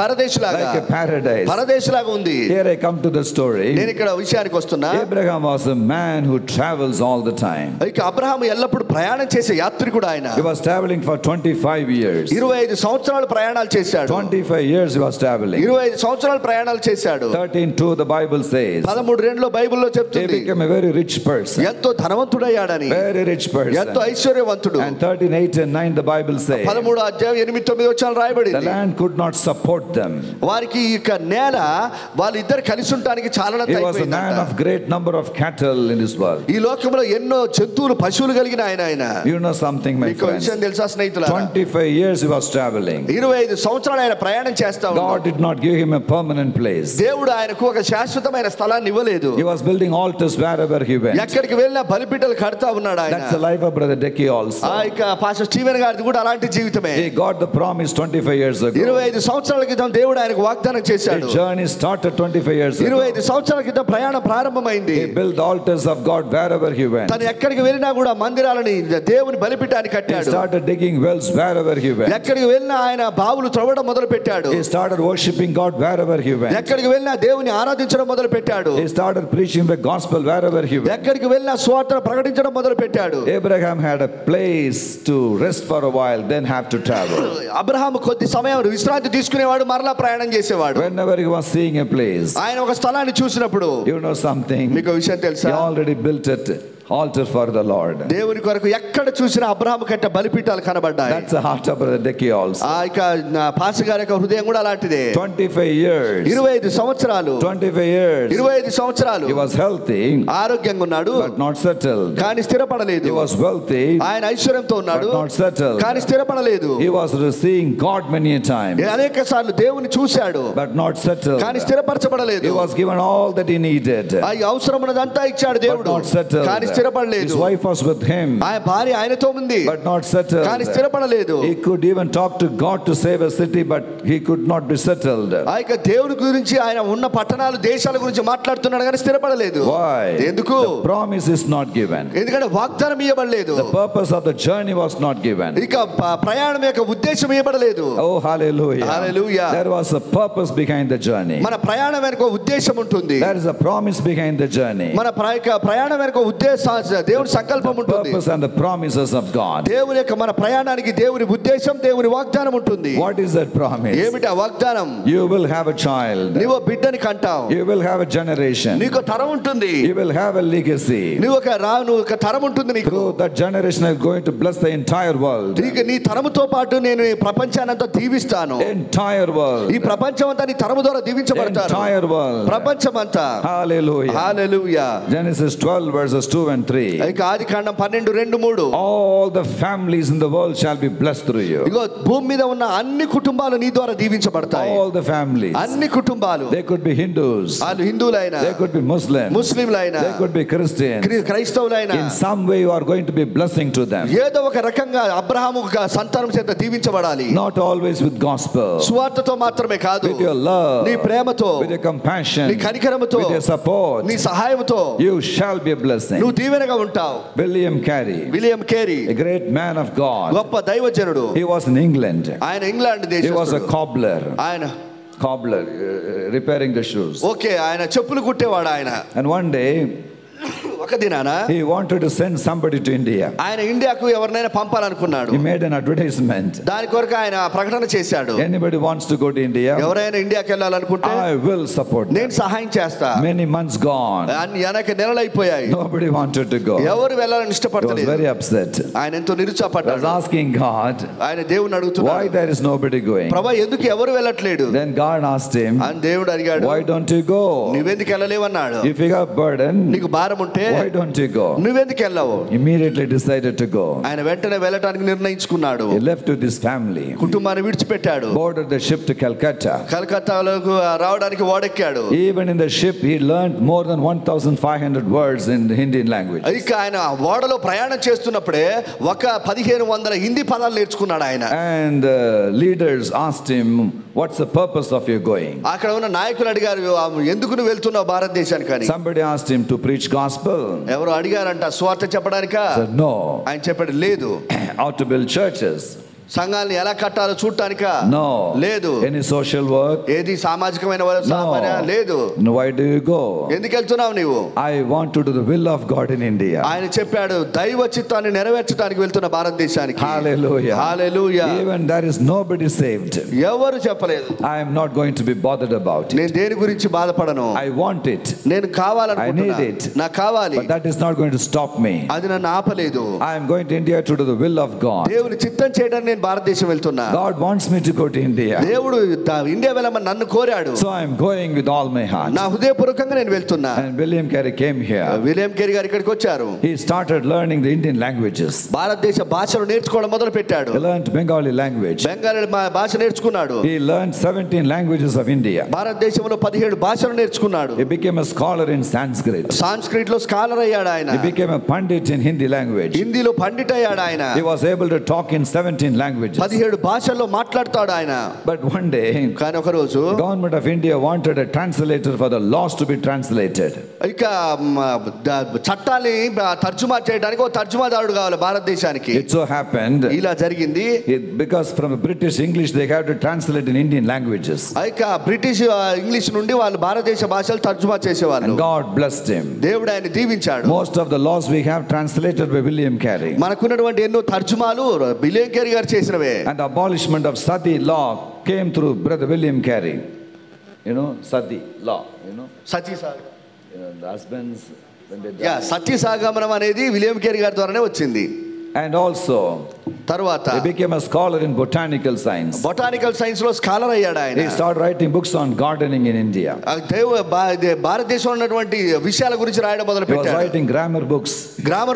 పరదేశులాగా, Like a paradise. పరదేశులాగా ఉంది. Here I come to the story. నేను ఇక్కడ విషయానికి వస్తున్నా. Abraham was a man who travels all the time. ఇక అబ్రహాము ఎల్లప్పుడు ప్రయాణం చేసే యాత్రికుడు ఆయన. He was traveling for 25 years. 25 సంవత్సరాలు ప్రయాణాలు చేశాడు. 25 years he was traveling. 25 సంవత్సరాలు ప్రయాణాలు చేశాడు. 13:2 the Bible says. 13:2 బైబిల్లో He చెప్తుంది. became a very rich person. ఎంతో ధనవంతుడయ్యాడని. Very rich person. ఎంతో ఐశ్వర్యవంతుడు. And 13:8 and 9 the Bible says. 13 అధ్యాయం 8-9 వచనాలు The రాయబడింది. land could not support them. వారికి ఇక నేల వాళ్ళిద్దరు కలిసి ఉండడానికి చాలనంత He was a man అయిపోయిందంట. of great number of cattle in this world. ఈ లోకంలో ఎన్నో జంతువులు పశువులు కలిగిన ఆయన. You know something, my మీకు friends. విషయం తెలుసా స్నేహితులారా? 25 years he was traveling. 25 సంవత్సరాలు ఆయన ప్రయాణం చేస్తా God ఉన్నాడు. did not give him a permanent place. దేవుడు ఆయనకు ఒక శాశ్వతమైన స్థలాన్ని ఇవ్వలేదు. He was building altars wherever he went. ఎక్కడికి వెళ్ళినా బలిపీఠాలు కడతా ఉన్నాడు ఆయన. That's the life of Brother Decky also. ఇక పాస్టర్ స్టీవెన్ గారిది కూడా అలాంటి జీవితమే. He got the promise 25 years ago. 25 సంవత్సరాల క్రితం దేవుడు ఆయనకు వాగ్దానం చేశాడు. His journey started 25 years ago. 25 సంవత్సరాల క్రితం ప్రయాణం ప్రారంభమైంది. He built altars of God wherever he went. తను ఎక్కడికి వెళ్ళినా కూడా మందిరాలని దేవుని బలిపీఠాన్ని He కట్టాడు. started digging wells wherever he went. ఎక్కడికి వెళ్ళినా ఆయన బావులు త్రవ్వడం మొదలు పెట్టాడు. He started worshiping God wherever he went. ఎక్కడికి వెళ్ళినా దేవుని ఆరాధించడం మొదలు పెట్టాడు. He started preaching the gospel wherever he went. ఎక్కడికి వెళ్ళినా సువార్తను ప్రకటించడం మొదలు పెట్టాడు. Abraham had a place to rest for a while, then have to travel. Abraham కొద్ది సమయం విశ్రాంతి తీసుకునేవాడు, మరలా ప్రయాణం చేసేవాడు. Whenever he was seeing a place, ఆయన ఒక స్థలాన్ని చూసినప్పుడు, you know something, మీకు విషయం he తెలుసా? already built it altar for the Lord. దేవుని కొరకు ఎక్కడ చూసినా అబ్రహాము కట్టే బలిపీఠాలు కనబడ్డాయి. That's the heart of Brother Decky also. ఇక పాస్టర్ గారి యొక్క హృదయం కూడా అలాంటిదే. 25 years. 25 సంవత్సరాలు. 25 years. 25 సంవత్సరాలు. He was healthy, ఆరోగ్యంగా ఉన్నాడు, but not settled. కానీ స్థిరపడలేదు. He was wealthy, ఆయన ఐశ్వర్యంతో ఉన్నాడు, but not settled. కానీ స్థిరపడలేదు. He was seeing God many a time, అనేక సార్లు దేవుని చూశాడు, but not settled. కానీ స్థిరపరచబడలేదు. He was given all that he needed, అవసరమున్నదంతా ఇచ్చాడు but దేవుడు, not settled. కానీ His స్థిరపడలేదు. wife was with him, ఆయన భార్య ఆయనతో ఉంది, but not settled. కానీ స్థిరపడలేదు. He could even talk to God to save a city, but he could not be settled. ఇక దేవుని గురించి ఆయన ఉన్న పట్టణాలు దేశాల గురించి మాట్లాడుతున్నాడు, కానీ స్థిరపడలేదు. Why? ఎందుకు? The promise is not given. ఎందుకంటే వాగ్దానం ఇవ్వబడలేదు. The purpose of the journey was not given. ఇక ప్రయాణం యొక్క ఉద్దేశం ఇవ్వబడలేదు. Oh, hallelujah. Hallelujah. There was a purpose behind the journey. మన ప్రయాణం వెనుక ఉద్దేశం ఉంటుంది. There is a promise behind the journey. మన ప్రయాణం వెనుక దేవుని సంకల్పం The ఉంటుంది. purpose and the promises of God. దేవుని యొక్క మన ప్రయాణానికి దేవుని ఉద్దేశం, దేవుని వాగ్దానం ఉంటుంది. What is that promise? ఏమిటి ఆ వాగ్దానం? You will have a child. నీవు బిడ్డని కంటావు, You will have a generation. నీకు తరం ఉంటుంది, You will have a legacy. నువ్వు ఒక తరం ఉంటుంది నీకు. Through that generation is going to bless the entire world. నీకు నీ తరముతో పాటు నేను ఈ ప్రపంచానంతా దీవిస్తాను. Entire world. ఈ ప్రపంచం అంతా నీ తరము ద్వారా దీవించబడతారు. Entire world. ప్రపంచం అంతా. Hallelujah. Hallelujah. Genesis 12 verses 2 and 3. ఇక ఆదికాండం 12:2-3. All the families in the world shall be blessed through you. ఇగో భూమి మీద ఉన్న అన్ని కుటుంబాలు నీ ద్వారా దీవించబడతాయి. All the families. అన్ని కుటుంబాలు. They could be Hindus. వాళ్ళు హిందువులైనా, They could be Muslims. ముస్లింలైనా, They could be Christians. క్రైస్తవులైనా, In some way you are going to be blessing to them. ఏదో ఒక రకంగా అబ్రహాము సంతానం చేత దీవించబడాలి. Not always with gospel. సువార్తతో మాత్రమే కాదు, With your love. నీ ప్రేమతో, With your compassion. నీ కనికరముతో, With your support. నీ సహాయముతో You shall be a blessing. నువ్వు దీవెనగా ఉంటావు. William Carey, William Carey a great man of God. గొప్ప దైవజనుడు. He was in England. ఆయన England He was a దేశస్థుడు. cobbler. ఆయన Repairing the shoes. ఓకే, ఆయన చెప్పులు కుట్టేవాడు ఆయన. And one day ఒక దినాన he wanted to send somebody to India. ఆయన ఇండియాకు ఎవరినైనా పంపాలనుకున్నాడు. He made an advertisement. దాని కొరకు ఆయన ప్రకటన చేశాడు. Anybody wants to go to India? ఎవరైనా ఇండియాకి వెళ్ళాలనుకుంటే I will support them. నేను సహాయం చేస్తా. Many months gone. అనేక నెలలు అయిపోయాయి, Nobody wanted to go. ఎవరు వెళ్ళాలని He was ఇష్టపడలేదు. very upset. ఆయన ఎంతో I was నిరుత్సాహపడ్డాడు. asking God, ఆయన దేవుని why అడుగుతున్నాడు, there is nobody going? ప్రభా ఎందుకు ఎవరు వెళ్ళట్లేదు? Then God asked him, అని దేవుడు అడిగాడు, why don't you go? నువ్వెందుకు వెళ్ళలేవన్నాడు. If you have burden, నీకు భారం ఉంటే Why don't you go? నువ్వెందుకు వెళ్ళావు? Immediately decided to go. ఆయన వెంటనే వెళ్ళటానికి నిర్ణయించుకున్నాడు. He left with his family. కుటుంబాన్ని విడిచిపెట్టాడు. Boarded the ship to Calcutta. కలకత్తాలోకి రావడానికి ఓడెక్కాడు. Even in the ship he learned more than 1500 words in the Indian language. ఇక ఆయన ఓడలో ప్రయాణం చేస్తున్నప్పుడే ఒక 1500 హిందీ పదాలు నేర్చుకున్నాడు ఆయన. And leaders asked him, what's the purpose of your going? అక్కడ ఉన్న నాయకులు అడిగారు, ఎందుకు నువ్వు వెళ్తున్నావు భారతదేశానికి అని. Somebody asked him to preach gospel. ఎవరు అడిగారంట సువార్త చెప్పడానికా? Said no. ఆయన చెప్పాడు లేదు. How to build churches? సంఘాలను ఎలా కట్టాలో చూడటానికా? No. లేదు. Any social work? ఏది సామాజికమైన లేదు. No. Why do you go? ఎందుకు వెళ్తున్నావు నీవు? I want to do the will of God in India. ఆయన చెప్పాడు దైవ చిత్తాన్ని నెరవేర్చడానికి వెళ్తున్న భారతదేశానికి. Hallelujah. Hallelujah. Even there is nobody saved. ఎవరు చెప్పలేదు. I am not going to be bothered about it. నేను దేని గురించి బాధపడను. I want it. నేను కావాలనుకుంటున్నా. I need it. నాకు కావాలి. But that is not going to stop me. అది నన్ను ఆపలేదు. I am going to India to do the will of God. దేవుని చిత్తం చేయడానికి నేను భారతదేశం వెళ్తున్నా. God wants me to go to India. దేవుడు ఇండియా వెళ్ళమని నన్ను కోరాడు. So I am going with all my heart. నా హృదయపూర్వకంగా నేను వెళ్తున్నా. And William Carey came here. William Carey garu ఇక్కడికి వచ్చారు. He started learning the Indian languages. భారతదేశ భాషను నేర్చుకోవడం మొదలు పెట్టాడు. He learned Bengali language. Bengali భాష నేర్చుకున్నాడు. He learned 17 languages of India. భారతదేశంలో 17 భాషలు నేర్చుకున్నాడు. He became a scholar in Sanskrit. Sanskrit లో స్కాలర్ అయ్యాడు ఆయన. He became a pandit in Hindi language. హిందీలో పండిట్ అయ్యాడు ఆయన. He was able to talk in 17 languages. 17 భాషల్లో మాట్లాడతాడు ఆయన. But one day, కానీ ఒక రోజు the government of India wanted a translator for the laws to be translated. ఇక చట్టాన్ని తర్జుమా చేయడానికి ఒక తర్జుమాదారుడు కావాలి భారతదేశానికి. It so happened, ఇలా జరిగింది. because from British English they had to translate in Indian languages. ఇక బ్రిటిష్ ఇంగ్లీష్ నుండి వాళ్ళు భారతదేశ భాషలు తర్జుమా చేసేవాళ్ళు. And God blessed him. దేవుడు ఆయన దీవించాడు. Most of the laws we have translated by William Carey. మనకున్నటువంటి ఎన్నో తర్జుమాలు విలియం కేరీ గారు చేసినవే. And the abolishment of Sati law came through Brother William Carey. You know, Sati law, you know. The husbands when they die. సతీ సాగమనం అనేది William Carey గారి ద్వారానే వచ్చింది. And also తర్వాత he became a scholar in botanical science. Botanical science లో scholar అయ్యాడు ఆయన. He started writing books on gardening in India. భారతదేశంలో ఉన్నటువంటి విషయాల గురించి రాయడం మొదలు He was పెట్టాడు. writing grammar books,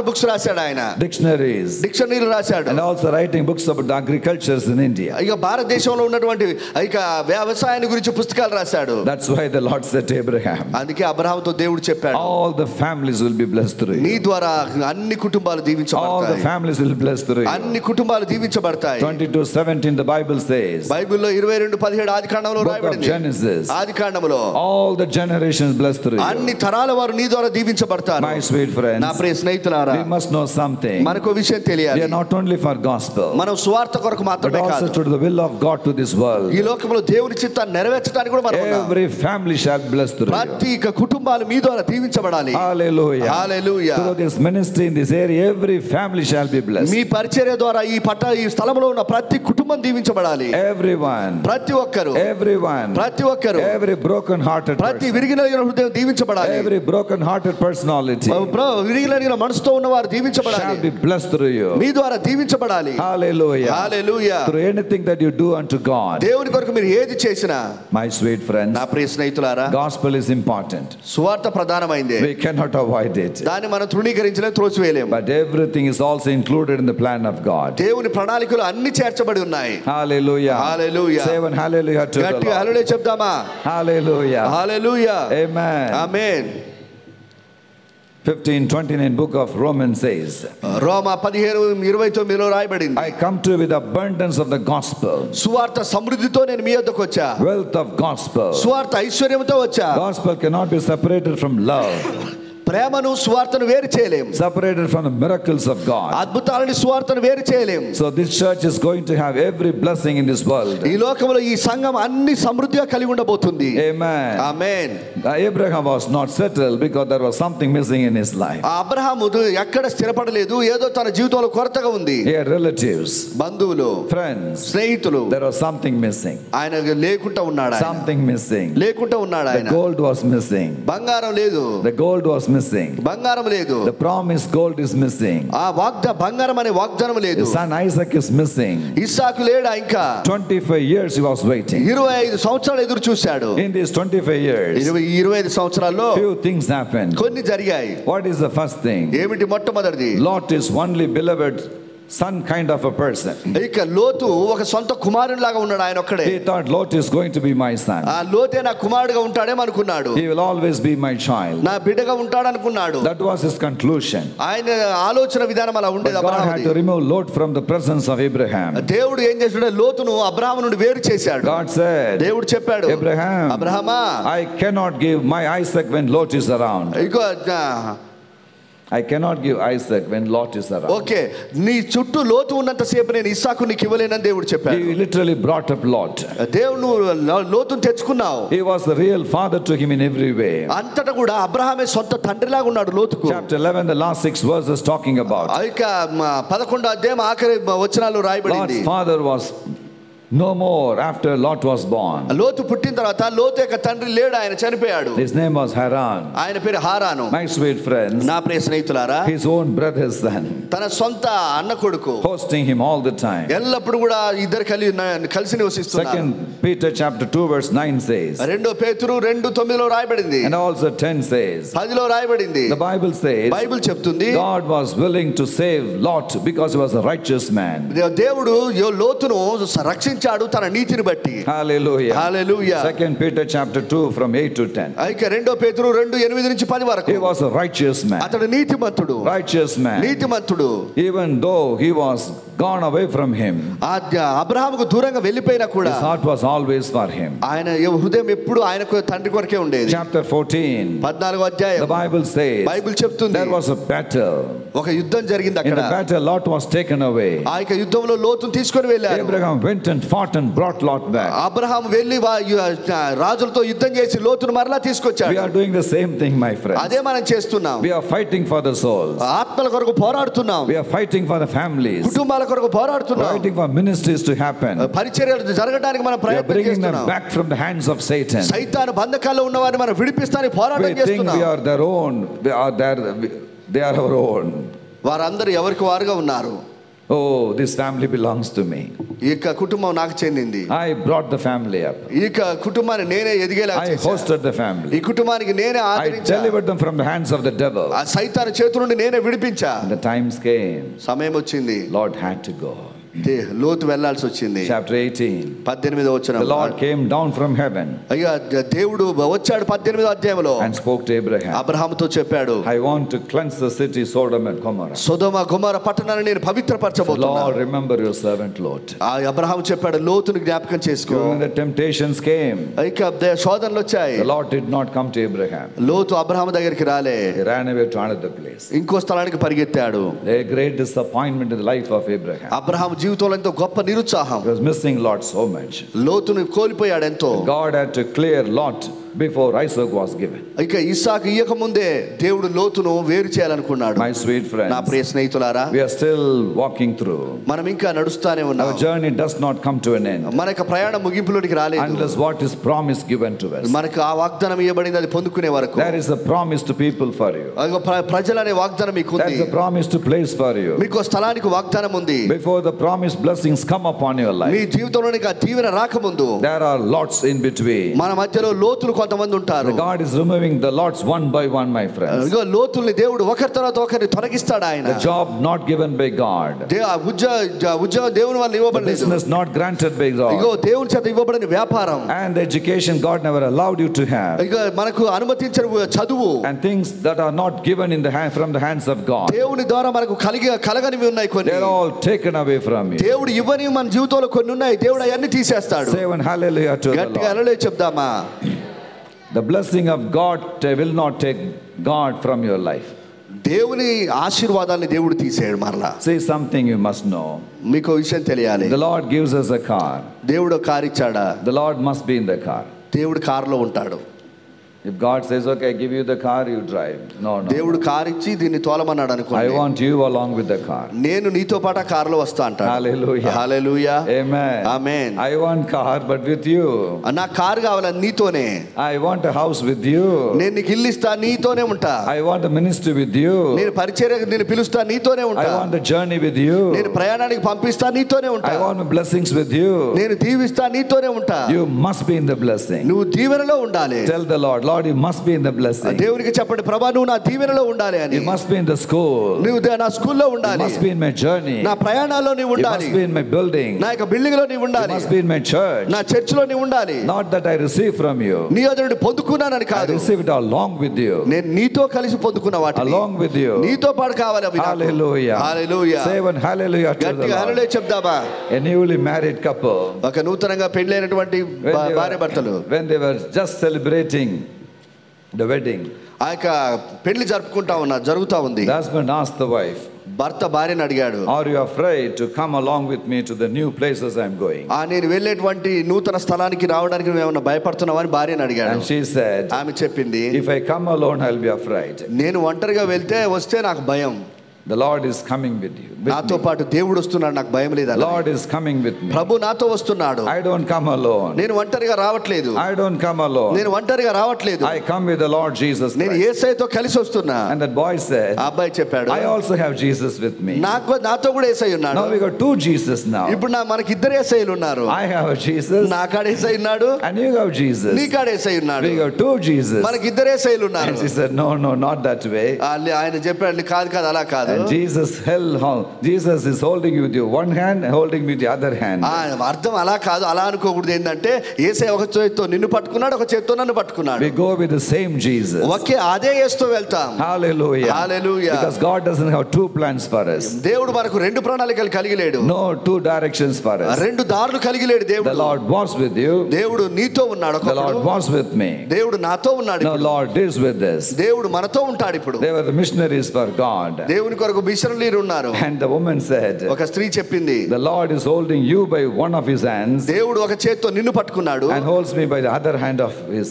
బుక్స్ రాశాడు ఆయన. డిక్షనరీలు రాశాడు. and also writing books about the agricultures in India. ఇక భారతదేశంలో ఉన్నటువంటి ఇక వ్యవసాయాన్ని గురించి పుస్తకాలు రాశాడు. That's why the Lord said to Abraham, అందుకే అబ్రహాముతో దేవుడు చెప్పాడు, all the families will be blessed through నీ you. ద్వారా అన్ని కుటుంబాలు All the దీవించబడతాయి. families will be blessed through you. అన్ని కుటుంబాలు దీవించబడతాయి. 22:17 the Bible says, బైబిల్లో 22:17 ఆదికాండంలో book of రాయబడింది. Genesis, ఆదికాండంలో all the generations blessed through you. అన్ని తరాల వారు నీ ద్వారా దీవించబడతారు. My sweet friends, నా ప్రియ స్నేహితులారా, we must know something. మనకు విషయం We తెలియాలి. are not only for gospel, మనం సువార్త కొరకు but మాత్రమే also కాదు, to do the will of God to this world. ఈ లోకంలో దేవుని చిత్తాన్ని నెరవేర్చడానికి కూడా మనం ఉన్నాం. Every family shall be blessed through you. ప్రతి కుటుంబాలు మీ ద్వారా దీవించబడాలి. Hallelujah. Hallelujah. Through this ministry in this area, every family shall be blessed. మీ పరిచర్య ద్వారా ఈ స్థలంలో ఉన్న ప్రతి కుటుంబం దీవించబడాలి. Everyone, ప్రతి ఒక్కరు, everyone, ప్రతి ఒక్కరు, every broken hearted ప్రతి person, విరిగిన హృదయం దీవించబడాలి. every broken hearted personality విరిగిన మనసుతో ఉన్నవారు shall దీవించబడాలి. be blessed through you. మీ ద్వారా దీవించబడాలి. Hallelujah. Hallelujah. Through anything that you do unto God. దేవుని కొరకు మీరు ఏది చేసినా, My sweet friends, నా ప్రియ స్నేహితులారా, gospel is important. సువార్త ప్రధానమైందే. We cannot avoid it. దాన్ని మనం తృణీకరించలేం, త్రోసివేయలేం. But everything is also included in the plan of God. దేవుని ప్రణాళికలు అన్ని చేర్చబడి ఉన్నాయి. Hallelujah. Hallelujah. Say one hallelujah to the గట్టిగా Lord. Hallelujah చెప్దామా? Hallelujah. Hallelujah. Amen. Amen. 15:29 book of Romans says, రోమా 15:29లో రాయబడింది, I come to you with abundance of the gospel, సువార్త సమృద్ధితో నేను మీ వద్దకు వచ్చా. wealth of gospel. సువార్త ఐశ్వర్యంతో వచ్చా. Gospel cannot be separated from love, ప్రేమను సువార్తను వేరు చేయలేం. separated from the miracles of God. అద్భుతాలని సువార్తను వేరు చేయలేం. So this church is going to have every blessing in this world. ఈ లోకంలో ఈ సంఘం అన్ని సమృద్ధిగా కలిగి ఉండబోతుంది. Amen. Amen. Abraham was not settled because there was something missing in his life. Abraham ఎక్కడ స్థిరపడలేదు, ఏదో తన జీవితంలో కొరతగా ఉంది. He had relatives, బంధువులు, friends, స్నేహితులు, there was something missing. ఆయన లేకుండా ఉన్నాడు. Something missing. లేకుండా ఉన్నాడు The ఆయన. gold was missing. బంగారం లేదు. The gold was missing. missing. బంగారం లేదు. The promised gold is missing. ఆ బంగారం అనే వాగ్దానం లేదు. His son Isaac is missing. ఇస్సాకు లేడా ఇంకా. 25 years he was waiting. 25 సంవత్సరాలు ఎదురు చూశాడు. In these 25 years 25 సంవత్సరాల్లో few things happened. కొన్ని జరిగాయి. What is the first thing? ఏమిటి మొట్టమొదటిది? Lot is only beloved son kind of a person. ఇక లోతు ఒక సొంత కుమారునిలాగా ఉన్నాడు, ఆయన ఒక్కడే. He thought Lot is going to be my son. ఆ లోతే నా కుమారుడుగా ఉంటాడేమో అనుకున్నాడు. He will always be my child. నా బిడ్డగా ఉంటాడు అనుకున్నాడు. That was his conclusion. ఆయన ఆలోచన విధానం అలా ఉండేది. God had to remove Lot from the presence of Abraham. దేవుడు ఏం చేశాడు? లోతును అబ్రహాము నుండి వేరు చేశాడు. God said, దేవుడు చెప్పాడు, అబ్రహామా, I cannot give my Isaac when Lot is around. I cannot give Isaac when Lot is around. Okay, నీ చుట్టూ లోతు ఉన్నంత సేపు నేను ఇస్సాకు నీకు ఇవ్వలేనని దేవుడు చెప్పాడు. He literally brought up Lot. దేవుడు లోతును తెచ్చుకున్నావు. He was the real father to him in every way. అంతటా కూడా అబ్రహామే సొంత తండ్రిలాగా ఉన్నాడు లోతుకు. Chapter 11, the last 6 verses talking about. ఇక 11వ అధ్యాయం ఆఖరి వచనాలు రాయబడింది. Lot's father was no more after Lot was born. లోతు పుట్టిన తర్వాత లోతు యొక్క తండ్రి లేడు, ఆయన చనిపోయాడు. His name was Haran. ఆయన పేరు హారాను. My sweet friends, నా ప్రియ స్నేహితులారా, his own brother's son, తన సొంత అన్న కొడుకు, hosting him all the time. ఎల్లప్పుడు కూడా ఇద్దరు కలిసి నివసిస్తున్నారు. 2 Peter chapter 2 verse 9 says. 2 పేతురు 2:9లో రాయబడింది. And also 10 says. 10లో రాయబడింది. The Bible says, బైబిల్ చెప్తుంది, God was willing to save Lot because he was a righteous man. దేవుడు లోతును రక్షించాడు తన నీతిని బట్టి. Hallelujah. Hallelujah. 2 Peter chapter 2 from 8 to 10. ఇక 2 పేతురు 2:8 నుంచి 10 వరకు. He was a righteous man. అతడు నీతిమంతుడు. Righteous man. నీతిమంతుడు. Even though he was gone away from him, అబ్రహాముకు దూరంగా వెళ్ళిపోయినా కూడా his heart was always for him. ఆయన హృదయం ఎప్పుడు ఆయనకు తండ్రి కొరకే ఉండేది. Chapter 14, 14వ అధ్యాయం. the Bible says, బైబిల్ చెప్తుంది, there was a battle. ఒక యుద్ధం జరిగింది In అక్కడ. the battle Lot was taken away. ఆ యొక్క యుద్ధంలో లోతును తీసుకొని వెళ్ళారు. Abraham went and fought and brought Lot back. Abraham వెళ్ళి రాజులతో యుద్ధం చేసి లోతును మరలా తీసుకొచ్చాడు. We are doing the same thing, my friends. అదే మనం చేస్తున్నాం. We are fighting for the souls. ఆత్మల కొరకు పోరాడుతున్నాం. We are fighting for the families. కుటుంబాల కొరకు పోరాడుతున్నాం. Fighting for ministries to happen. పరిచర్యలు జరగడానికి మనం We are ప్రయత్నం bringing them చేస్తున్నాం. back from the hands of Satan. సైతాను బంధకాల్లో ఉన్న వారిని మనం విడిపిస్తానికి పోరాటం We think చేస్తున్నాం. we are their own. They are our own. వారందరూ ఎవరికి వారుగా ఉన్నారు. Oh, this family belongs to me. ఈ యొక్క కుటుంబం నాకు చెందింది. I brought the family up. ఈ యొక్క కుటుంబాన్ని నేనే ఎదిగేలా I చేశాను. hosted the family. ఈ కుటుంబానికి నేనే I ఆదరించాను. delivered them from the hands of the devil. ఆ సైతాను చేతుల నుండి నేనే విడిపించా. The times came. సమయం వచ్చింది. Lord had to go. లోతు వెళ్ళాల్సి వచ్చింది. Chapter 18. 18వ వచనం. The Lord came down from heaven. అయ్యా దేవుడు వచ్చాడు 18వ అధ్యాయంలో. And spoke to Abraham. అబ్రహాముతో చెప్పాడు, I want to cleanse the city Sodom and Gomorrah. సొదొమ గొమొర్రా పట్టణాన్ని నేను పవిత్రపరచబోతున్నాను. Lord, remember your servant Lot. ఆ అబ్రహాము చెప్పాడు, లోతును జ్ఞాపకం చేసుకో. When the temptations came, ఇక శోధనలు వచ్చాయి. the Lord did not come to Abraham. లోతు అబ్రహాము దగ్గరికి రాలే. He ran away to another place. ఇంకో స్థలానికి పరిగెత్తాడు. A great disappointment in the life of Abraham. Abraham జీవితంలో ఎంతో గొప్ప నిరుత్సాహం. He was missing Lot so much. లోతును కోల్పోయాడు ఎంతో. God had to clear Lot before Isaac was given. ఇక ఇస్సాకు ఇయ్యక ముందే దేవుడు లోతును వేరు చేయాలనుకున్నాడు. My sweet friends, నా ప్రియ స్నేహితులారా, we are still walking through. మనం ఇంకా నడుస్తానే ఉన్నాం. Our journey does not come to an end మన యొక్క ప్రయాణం ముగింపులోకి రాలేదు. unless what is promised given to us. మనకు ఆ వాగ్దానం ఇవ్వబడింది, అది పొందుకునే వరకు. There is a promise to people for you. ప్రజలనే వాగ్దానం మీకు ఉంది. There is a promise to place for you. మీకు స్థలానికి వాగ్దానం ఉంది. Before the promised blessings come upon your life, మీ జీవితంలోనికి ఆ దీవెన రాకముందు there are lots in between. మన మధ్యలో లోతులు కొంతమంది ఉంటారు. God is removing the lots one by one, my friends. ఇగో లోతుల్ని దేవుడు ఒకరి తర్వాత ఒకరిని తొలగిస్తాడు ఆయన. The job not given by God. ఉద్యోగం దేవుని వల్ల ఇవ్వబడలేదు. The business not granted by God. ఇగో దేవుని చేత ఇవ్వబడిన వ్యాపారం. And the education God never allowed you to have. ఇగో మనకు అనుమతించిన చదువు. And things that are not given in the hand from the hands of God. దేవుని ద్వారా మనకు కలగనివి ఉన్నాయి కొన్ని. They are all taken away from you. దేవుడు ఇవ్వని మన జీవితంలో కొన్ని ఉన్నాయి, దేవుడు అవన్నీ తీసేస్తాడు. Say one hallelujah to the Lord. గట్టిగా హల్లెలూయా చెప్దామా? The blessing of God will not take God from your life. దేవుని ఆశీర్వాదాన్ని దేవుడు తీసేయడు మరలా. Say something you must know. మీకు విషయం తెలియాలి. The Lord gives us a car. దేవుడు కారు ఇచ్చాడా? The Lord must be in the car. దేవుడు కారులో ఉంటాడు. If God says, okay, I give you the car, you drive. No. దేవుడు car ఇచ్చి దీన్ని తోలమన్నాడు I అనుకోండి, want you along with the car. నేను నీతో పాటు ఆ కారులో వస్తా అంటాడు. Hallelujah. Hallelujah. Amen. Amen. I want car, but with you. నా కారు కావాలని నీతోనే. I want a house with you. నేను నీకు ఇల్లు ఇస్తా, నీతోనే ఉంటా. I want a ministry with you. నేను పరిచర్యకు నేను పిలుస్తా, నీతోనే ఉంటా. I want a journey with you. నేను ప్రయాణానికి పంపిస్తా, నీతోనే ఉంటా. I want blessings with you. నేను దీవిస్తా, నీతోనే ఉంటా. You must be in the blessing. నువ్వు దీవెనలో ఉండాలి. Tell the Lord, Lord, you must be in the blessing. దేవునికి చెప్పండి, ప్రభా నువ్వు నా దీవెనలో ఉండాలి అని. You must be in the school. నువ్వు నా స్కూల్లో ఉండాలి. You must be in my journey. నా ప్రయాణాల్లో నీవు You ఉండాలి. must be in my building. నా యొక్క బిల్డింగ్ లో నీవు You ఉండాలి. must be in my church. నా చర్చిలో నీవు ఉండాలి. Not that I receive from you. నీ యొద్ద నుండి పొందుకున్నానని I కాదు, receive it along with you. నేను నీతో కలిసి పొందుకున్న వాటిని Along with you. నీతో పాటు కావాలి అవి నాకు. Hallelujah. Hallelujah. Say one hallelujah to the గట్టిగా Lord. Hallelujah చెప్దామా? A newly married couple. ఒక నూతనంగా పెళ్ళైనటువంటి భార్య భర్తలు When they were just celebrating the wedding, ఆ యొక్క పెళ్లి జరుగుతా ఉంది. the husband asked the wife, భర్త భార్యను అడిగాడు, are you afraid to come along with me to the new places I'm going? నేను వెళ్ళేటువంటి నూతన స్థలానికి రావడానికి నువ్వు ఏమన్నా భయపడుతున్నావా అని భార్యను అడిగాడు. And she said, ఆమె చెప్పింది, if I come alone, I'll be afraid. నేను ఒంటరిగా వస్తే నాకు భయం. The Lord is coming with you. నాతో పాటు దేవుడు వస్తున్నాడు, నాకు భయం లేదు. Lord is coming with me. ప్రభు నాతో వస్తున్నాడు. I don't come alone. నేను ఒంటరిగా రావట్లేదు. I don't come alone. నేను ఒంటరిగా రావట్లేదు. I come with the Lord Jesus నేను Christ. యేసయ్యతో కలిసి వస్తున్నా. And that boy said, ఆ అబ్బాయి చెప్పాడు, I also have Jesus with me. నాతో కూడా యేసయ్య ఉన్నాడు. Now we got two Jesus now. ఇప్పుడు మనకి ఇద్దరు యేసయ్యలు ఉన్నారు. I have a Jesus. నా కాడ యేసయ్య ఉన్నాడు. And you have Jesus. నీ కాడ యేసయ్య ఉన్నాడు. We got two Jesus. మనకి ఇద్దరు యేసయ్యలు ఉన్నారు. And she said, no, not that way. ఆయన చెప్పాడు, కాదు అలా కాదు. And Jesus is holding you with your one hand, holding me with the other hand. అర్థం అలా కాదు, అలా అనుకోకూడదు. ఏంటంటే యేసయ్య ఒక చేత్తో నిన్ను పట్టుకున్నాడు, ఒక చేత్తో నన్ను పట్టుకున్నాడు. We go with the same Jesus. ఒకే అదే యేసుతో వెళ్తాం. Hallelujah. Hallelujah. Because God doesn't have two plans for us. దేవుడు మనకు రెండు ప్రణాళికలు కలిగి లేడు. No two directions for us. రెండు దారులు కలిగి లేడు దేవుడు. The Lord was with you. దేవుడు నీతో ఉన్నాడు. The Lord was with me. దేవుడు నాతో ఉన్నాడు. The Lord is with us. దేవుడు మనతో ఉంటాడు. ఇప్పుడు They were the missionaries for God. దేవుని కొరకు మిషనరీలు ఉన్నారు. And the woman said, ఒక స్త్రీ చెప్పింది, the Lord is holding you by one of his hands. దేవుడు ఒక చేత్తో నిన్ను పట్టుకున్నాడు. And holds me by the other hand of his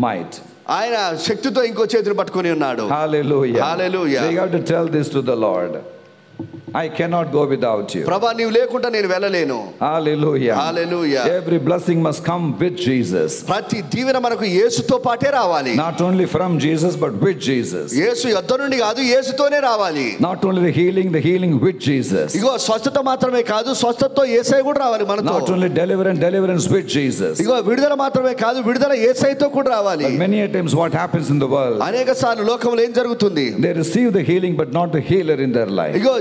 might. ఆయన శక్తితో ఇంకో చేతిని పట్టుకొని ఉన్నాడు. Hallelujah. Hallelujah. We have to tell this to the Lord. I cannot go without you. ప్రభా నీవు లేకుండా నేను వెళ్ళలేను. Hallelujah. Hallelujah. Every blessing must come with Jesus. ప్రతి దీవెన మనకు యేసుతో పాటే రావాలి. Not only from Jesus but with Jesus. యేసు యొద్ద నుండి కాదు, యేసుతోనే రావాలి. Not only the healing with Jesus. ఇగో స్వస్థత మాత్రమే కాదు, స్వస్థతతో యేసయ్య కూడా రావాలి మనతో. Not only deliverance with Jesus. ఇగో విడుదల మాత్రమే కాదు, విడుదల యేసయ్యతో కూడా రావాలి. But many times what happens in the world, అనేకసార్లు లోకంలో ఏం జరుగుతుంది? they receive the healing but not the healer in their life. ఇగో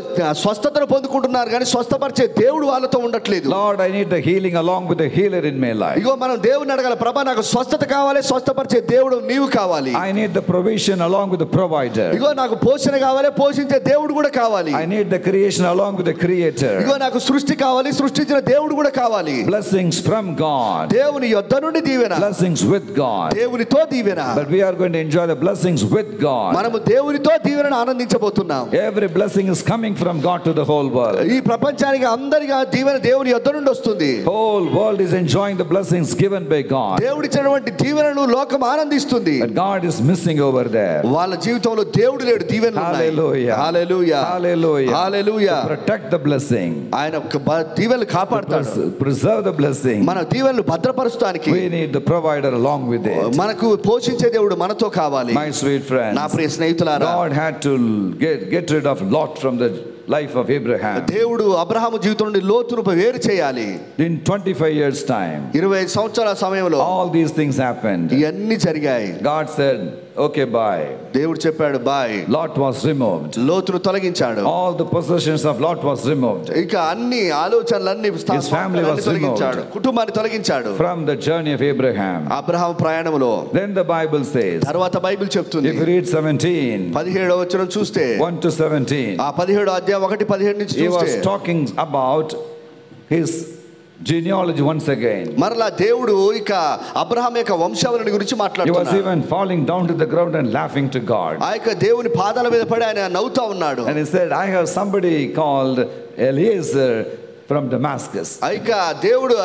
స్వస్థతను పొందుకుంటున్నారు కానీ స్వస్థపరిచే దేవుడు వాళ్ళతో ఉండట్లేదు. Lord, I need the healing along with the healer in my life. ఇగో మనం దేవుని అడగాలి, ప్రభా నాకు స్వస్థత కావాలి, స్వస్థపరిచే దేవుడు నీవు కావాలి. I need the provision along with the provider. ఇగో నాకు పోషణ కావాలి, పోషించే దేవుడు కూడా కావాలి. I need the creation along with the creator. ఇగో నాకు సృష్టి కావాలి, సృష్టించిన దేవుడు కూడా కావాలి. Blessings from God. దేవుని యొద్ద నుండి దీవెన, Blessings with God. దేవునితో దీవెన. But we are going to enjoy the blessings with God. మనము దేవునితో దీవెనను ఆనందించబోతున్నాం. Every blessing is coming from God to the whole world. ఈ ప్రపంచానికి అందరిగా దీవెన దేవుని యొద్ద నుండి వస్తుంది. Whole world is enjoying the blessings given by God. దేవుడు ఇచ్చినటువంటి దీవెనను లోకం ఆనందిస్తుంది. But God is missing over there. వాళ్ళ జీవితంలో దేవుడు లేడు, దీవెనలు ఉన్నాయి. Hallelujah. Hallelujah. Hallelujah. Hallelujah. To protect the blessing. ఆయన దీవెనలు కాపాడతాడు. Preserve the blessing. మన దీవెనలు భద్రపరచడానికి We need the provider along with it. మనకు పోషించే దేవుడు మనతో కావాలి. My sweet friends, నా ప్రియ స్నేహితులారా, God had to get rid of Lot from the life of Abraham. దేవుడు అబ్రహాము జీవితం నుండి లోతును వేరు చేయాలి. In 25 years time, 25 సంవత్సరాల సమయంలో all these things happened. ఇవన్నీ జరిగాయి. God said, okay, bye. దేవుడు చెప్పాడు బాయ్. Lot was removed. లోతును తొలగించాడు. All the possessions of Lot was removed. ఇక అన్ని ఆలోచనలన్నీ His family was తొలగించాడు, removed. కుటుంబాన్ని తొలగించాడు From the journey of Abraham. Abraham ప్రయాణంలో. Then the Bible says, తర్వాత బైబిల్ చెప్తుంది, if you read 17, 17వ వచనం చూస్తే, 1 to 17, ఆ 17వ అధ్యాయం 1-17 నుంచి he చూస్తే, was talking about his genealogy once again. మరలా దేవుడు ఇక అబ్రహాం యొక్క వంశావళిని గురించి He was మాట్లాడుతున్నాడు. even falling down to the ground and laughing to God. ఆ యొక్క దేవుని పాదాల మీద పడి ఆయన నవ్వుతా ఉన్నాడు. And he said, I have somebody called Eliezer from Damascus. ఇక దేవుడు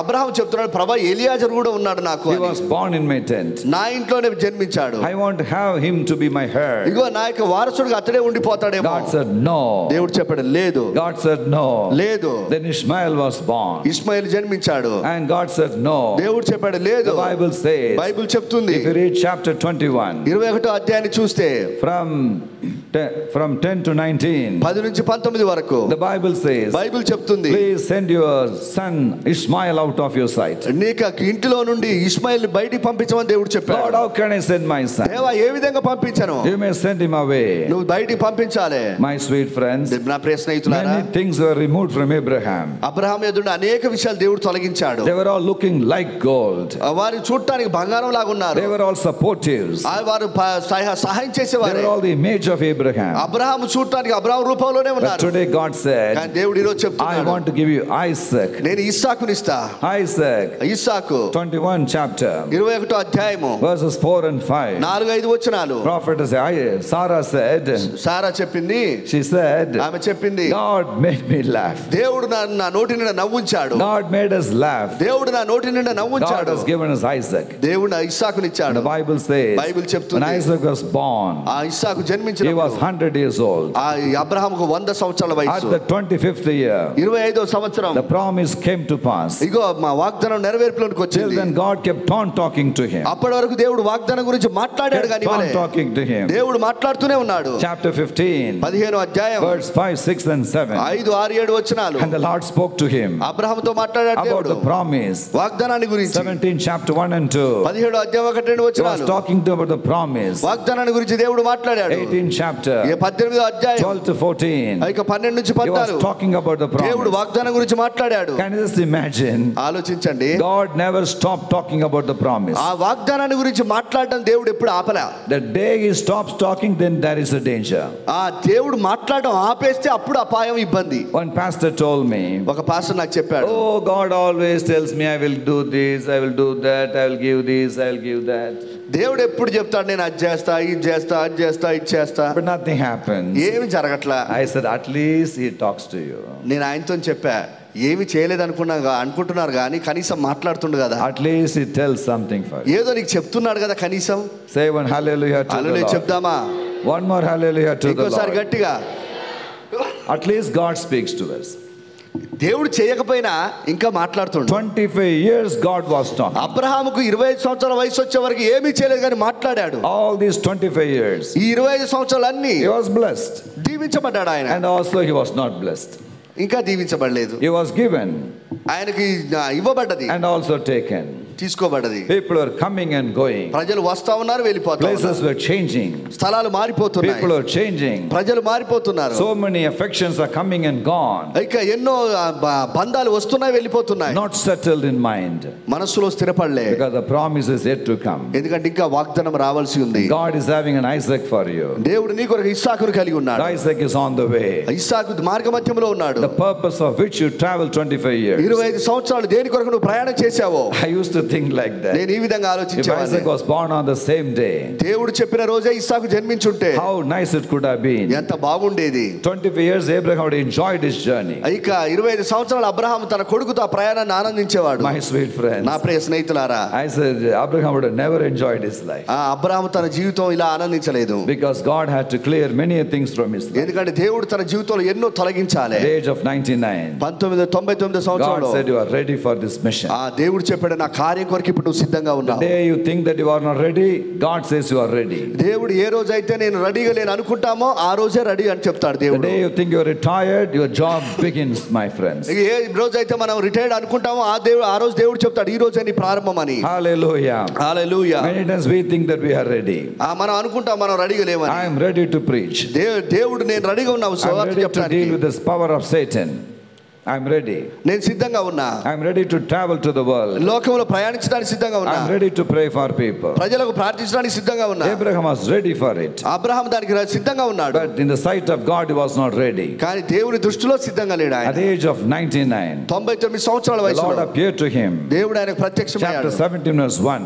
అబ్రహాం చెప్తున్నాడు, ప్రభా ఎలియాజరు కూడా ఉన్నాడు నాకు. He was born in my tent. నా ఇంట్లోనే జన్మించాడు. I want to have him to be my heir. ఇగో నా యొక్క వారసుడిగా అతడే ఉండిపోతాడేమో. God said no. దేవుడు చెప్పాడు లేదు. God said no. లేదు. Then Ishmael was born. ఇష్మాయేలు జన్మించాడు. And God said no. దేవుడు చెప్పాడు లేదు. The Bible says, బైబిల్ చెప్తుంది, if you read chapter 21, 21వ అధ్యాయాన్ని చూస్తే from 10 to 19, 10 నుంచి 19 వరకు the Bible says, బైబిల్ చెప్తుంది, please send your son Ishmael out of your sight. నీకు ఇంటిలో నుండి ఇష్మాయేలుని బయటికి పంపించమని దేవుడు చెప్పాడు. Lord, how can I send my son? దేవా ఏ విధంగా పంపించను? You may send him away. నువ్వు బయటికి పంపించాలి. My sweet friends, నా ప్రియ స్నేహితులారా, many things were removed from Abraham. Abraham ఎదుట అనేక విషయాలు దేవుడు తొలగించాడు. They were all looking like gold. వారు చూడటానికి బంగారం లాగా ఉన్నారు. They were all supportives. వారు సహాయం They చేసేవారు. were all the image of Abraham. Abraham చూడటానికి అబ్రహాం రూపంలోనే But ఉన్నారు. today God said, కానీ దేవుడు ఈరోజు I చెప్తున్నాడు, want to give you Isaac. నేను ఇస్సాకుని ఇస్తా. Isaac, ఇస్సాకు 21 chapter, 21వ అధ్యాయము verses 4 and 5. 4-5 వచనాలు. Prophet Sarah said, సారా చెప్పింది, she said, ఆమె చెప్పింది, God made me laugh. దేవుడు నా నోటి నిండా నవ్వుంచాడు. God made us laugh. దేవుడు నా నోటి నిండా God నవ్వుంచాడు. has given us Isaac. దేవుడు నా ఇస్సాకుని And ఇచ్చాడు. the Bible says, Bible when చెప్తుంది, Isaac was born, ఆ ఇస్సాకు he was జన్మించినప్పుడు 100 years old. ఆ అబ్రహాముకు 100 సంవత్సరాల At వయసు. the 25th year, 25వ సంవత్సరం the promise came to pass. ఇగో మా వాగ్దానం నెరవేర్పులోకి Till వచ్చింది. then, God kept on talking to him. అప్పటి వరకు దేవుడు వాగ్దానం గురించి మాట్లాడాడు Kept కానీ on talking to him. దేవుడు మాట్లాడుతూనే ఉన్నాడు. Chapter 15, 15వ అధ్యాయం verse 5, 6 and 7. 5, 6, 7 వచనాలు. And the Lord spoke to him అబ్రహాముతో మాట్లాడాడు about దేవుడు the promise. వాగ్దానాన్ని గురించి. 17, chapter 1 and 2. 17వ అధ్యాయం 1, 2 He was వచనాలు. talking about the promise. వాగ్దానాన్ని గురించి దేవుడు మాట్లాడాడు. 18 chapter, 18వ అధ్యాయం 12 to 14. ఇక 12 నుంచి He was 14 talking about the దేవుడు promise. వాగ్దానం గురించి మాట్లాడాడు. Can you just imagine? ఆలోచించండి, God never stopped talking about the promise. ఆ వాగ్దానాన్ని గురించి మాట్లాడడం దేవుడు ఎప్పుడు ఆపలే. The day he stops talking, then there is a danger. ఆ దేవుడు మాట్లాడడం ఆపేస్తే అప్పుడు అపాయం, ఇబ్బంది. One pastor told me, ఒక పాస్టర్ నాకు చెప్పాడు, oh, God always tells me I will do this, I will do that, I will give this, I will give that. దేవుడు ఎప్పుడు చెప్తాడు నేను అది చేస్తా, ఇది చేస్తా, అది చేస్తా, ఇది చేస్తా, But nothing happens. ఏమి జరగట్లా. I said, at least he talks to you. నేను ఆయనతో చెప్పా, ఏమి చేయలేదు అనుకుంటున్నారు కానీ కనీసం మాట్లాడుతుండు కదా, At least he tells something for you. ఏదో నీకు చెప్తున్నాడు కదా కనీసం. Say one hallelujah to the hallelujah Lord. చెప్దామా? One more hallelujah to the ఇంకోసారి Lord. గట్టిగా. At least God speaks to us. దేవుడు చేయకపోయినా ఇంకా మాట్లాడుతుండు. 25 years God was talking. అబ్రహాముకు 25 సంవత్సరాల వయసు వచ్చే వరకు ఏమీ చేయలేదు కానీ మాట్లాడాడు. All these 25 years, ఈ 25 సంవత్సరాలన్నీ he was blessed. దీవించబడ్డాడు ఆయన. And also he was not blessed. ఇంకా దీవించబడలేదు. He was given ఆయనకి ఇవ్వబడ్డది, and also taken. తీసుకోబడ్డది. People are coming and going. ప్రజలు వస్తా ఉన్నారు, వెళ్ళిపోతారు. Places were changing. స్థలాలు మారిపోతున్నాయి. People are changing. ప్రజలు మారిపోతున్నారు. So many affections are coming and gone. ఇక ఎన్నో బంధాలు వస్తున్నాయి, వెళ్ళిపోతున్నాయి. Not settled in mind. మనసులో స్థిరపడలే. Because the promise is yet to come. ఎందుకంటే ఇంకా వాగ్దానం రావాల్సి ఉంది. God is having an Isaac for you. దేవుడు నీ కొరకు ఇస్సాకును కలిగి ఉన్నాడు. Isaac is on the way. ఇస్సాకు మార్గ మధ్యంలో ఉన్నాడు. The purpose of which you travel 25 years. 25 సంవత్సరాలు దేని కొరకు నువ్వు ప్రయాణం చేశావో. I used to think like that. నేను ఈ విధంగా If ఆలోచించేవాడిని. Isaac was born on the same day, దేవుడు చెప్పిన రోజే ఇస్సాకు జన్మించుంటే how nice it could have been. ఎంత బాగుండేది. 25 years Abraham would have enjoyed his journey. ఇక 25 సంవత్సరాలు అబ్రహాము తన కొడుకుతో ఆ ప్రయాణాన్ని ఆనందించేవాడు. My sweet friends, నా ప్రియ స్నేహితులారా, I said Abraham would have never enjoyed his life. ఆ అబ్రహాము తన జీవితం ఇలా ఆనందించలేదు. Because God had to clear many things from his life. ఎందుకంటే దేవుడు తన జీవితంలో ఎన్నో తొలగించాలి. At the age of 99, 1999 సంవత్సరంలో God said you are ready for this mission. ఆ దేవుడు చెప్పాడు నా కార్యం కొరకు ఇప్పుడు నువ్వు సిద్ధంగా The ఉన్నావు. day you think that you are not ready, God says you are ready. దేవుడు ఏ రోజైతే నేను రెడీగా లేను అనుకుంటామో ఆ రోజే రెడీ అని చెప్తాడు The దేవుడు. day you think you are retired, your job begins, my friends. ఏ రోజైతే మనం రిటైర్డ్ అనుకుంటామో ఆ రోజు దేవుడు చెప్తాడు ఈ రోజే నీ ప్రారంభం అని. Hallelujah. Hallelujah. Many times we think that we are ready. మనం అనుకుంటాం మనం రెడీగా లేమని. I am ready to preach. దేవుడు నేను రెడీగా ఉన్నావు I am సువార్త ready to చెప్పడానికి. deal with this power of Satan. I am ready. నేను సిద్ధంగా ఉన్నా. I am ready to travel to the world. లోకంలో ప్రయాణించడానికి సిద్ధంగా ఉన్నా. I am ready to pray for people. ప్రజలకు ప్రార్థించడానికి సిద్ధంగా ఉన్నా. Abraham was ready for it. Abraham దానికి సిద్ధంగా ఉన్నాడు. But in the sight of God, he was not ready. కానీ దేవుని దృష్టిలో సిద్ధంగా లేడు ఆయన. At the age of 99, 99 సంవత్సరాల the Lord వయసులో appeared to him. దేవుడు ఆయనకు ప్రత్యక్షమయ్యాడు. Chapter 17 verse 1.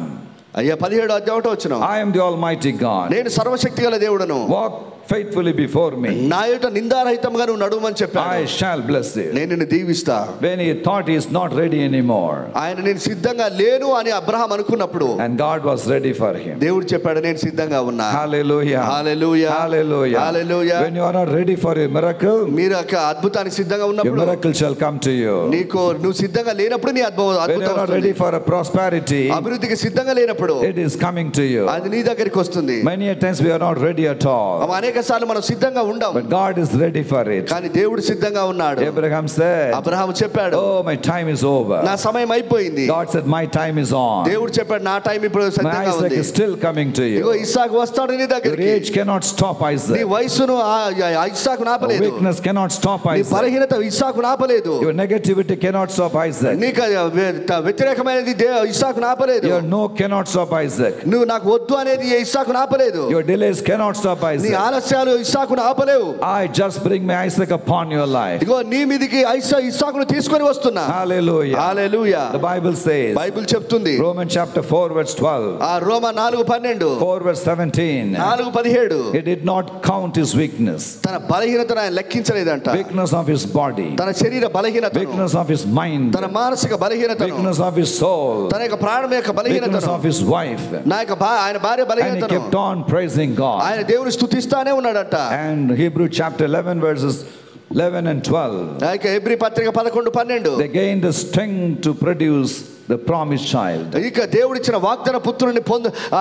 అయ్యా 17వ అధ్యాయం 1వ వచనం. I am the Almighty God. నేను సర్వశక్తిగల దేవుడను. Walk faithfully before me, నా ఎదుట నిందారహితంగా నువ్వు నడువమని చెప్పాడు. I shall bless you. నేను నిన్ను దీవిస్తా. When he thought he is not ready anymore, ఆయన నేను సిద్ధంగా లేను అని అబ్రహాం అనుకున్నప్పుడు, and God was ready for him. దేవుడు చెప్పాడు నేను సిద్ధంగా ఉన్నా. Hallelujah. Hallelujah. Hallelujah. Hallelujah. When you are not ready for a miracle, మీరు ఒక అద్భుతానికి సిద్ధంగా your ఉన్నప్పుడు miracle shall come to you. నువ్వు సిద్ధంగా లేనప్పుడు నీ When you అద్భుతం are not ready for a prosperity, అభివృద్ధికి సిద్ధంగా లేనప్పుడు it is coming to you. అది నీ దగ్గరికి వస్తుంది. Many a times we are not ready at all, అనేక సార్లు మనం సిద్ధంగా ఉండం, but God is ready for it. కానీ దేవుడు సిద్ధంగా ఉన్నాడు. Abraham said, అబ్రహాము చెప్పాడు, oh, my time is over. నా సమయం అయిపోయింది. God said, my time is on. దేవుడు చెప్పాడు నా టైం ఇప్పుడు My సిద్ధంగా Isaac ఉంది. is still coming to ego you. ఇస్సాకు వస్తాడు నీ Your దగ్గరికి. age cannot stop నీ Isaac. వయసును ఇస్సాకు Your నాపలేదు. weakness cannot stop నీ Isaac. బలహీనత ఇస్సాకు నాపలేదు. Your negativity cannot stop Isaac. నీకు వ్యతిరేకమైనది ఇస్సాకు నాపలేదు. Your no cannot stop Isaac. నువ్వు నాకు వద్దు అనేది ఇస్సాకు నాపలేదు. Your delays cannot stop నీ Isaac. ఆలస్యాలు Isaac ఆపలేవు. I just bring my Isaac upon your life. ఇగో నీ మీదికి ఇస్సాకును తీసుకొని వస్తున్నా. Hallelujah. Hallelujah. The Bible says, bible చెప్తుంది, Romans chapter 4 verse 12, ఆ రోమా 4:12, 4 verse 17, 4:17, he did not count his weakness, తన బలహీనతను ఆయన లెక్కించలేదంట. weakness of his body, తన శరీర బలహీనతను, weakness of his mind, తన మానసిక బలహీనతను, weakness of his soul, తన యొక్క ప్రాణం యొక్క weakness బలహీనతను, of his wife, నా యొక్క ఆయన భార్య and he బలహీనతను kept on praising God. ఆయన దేవుని స్తుతిస్తానే ఉన్నాడంట. And Hebrew chapter 11 verses 11 and 12, ఆ యొక్క హెబ్రీ పత్రిక 11:12, they gained the strength to produce the promised child. ఇక దేవుడిచ్చిన వాగ్దాన పుత్రుని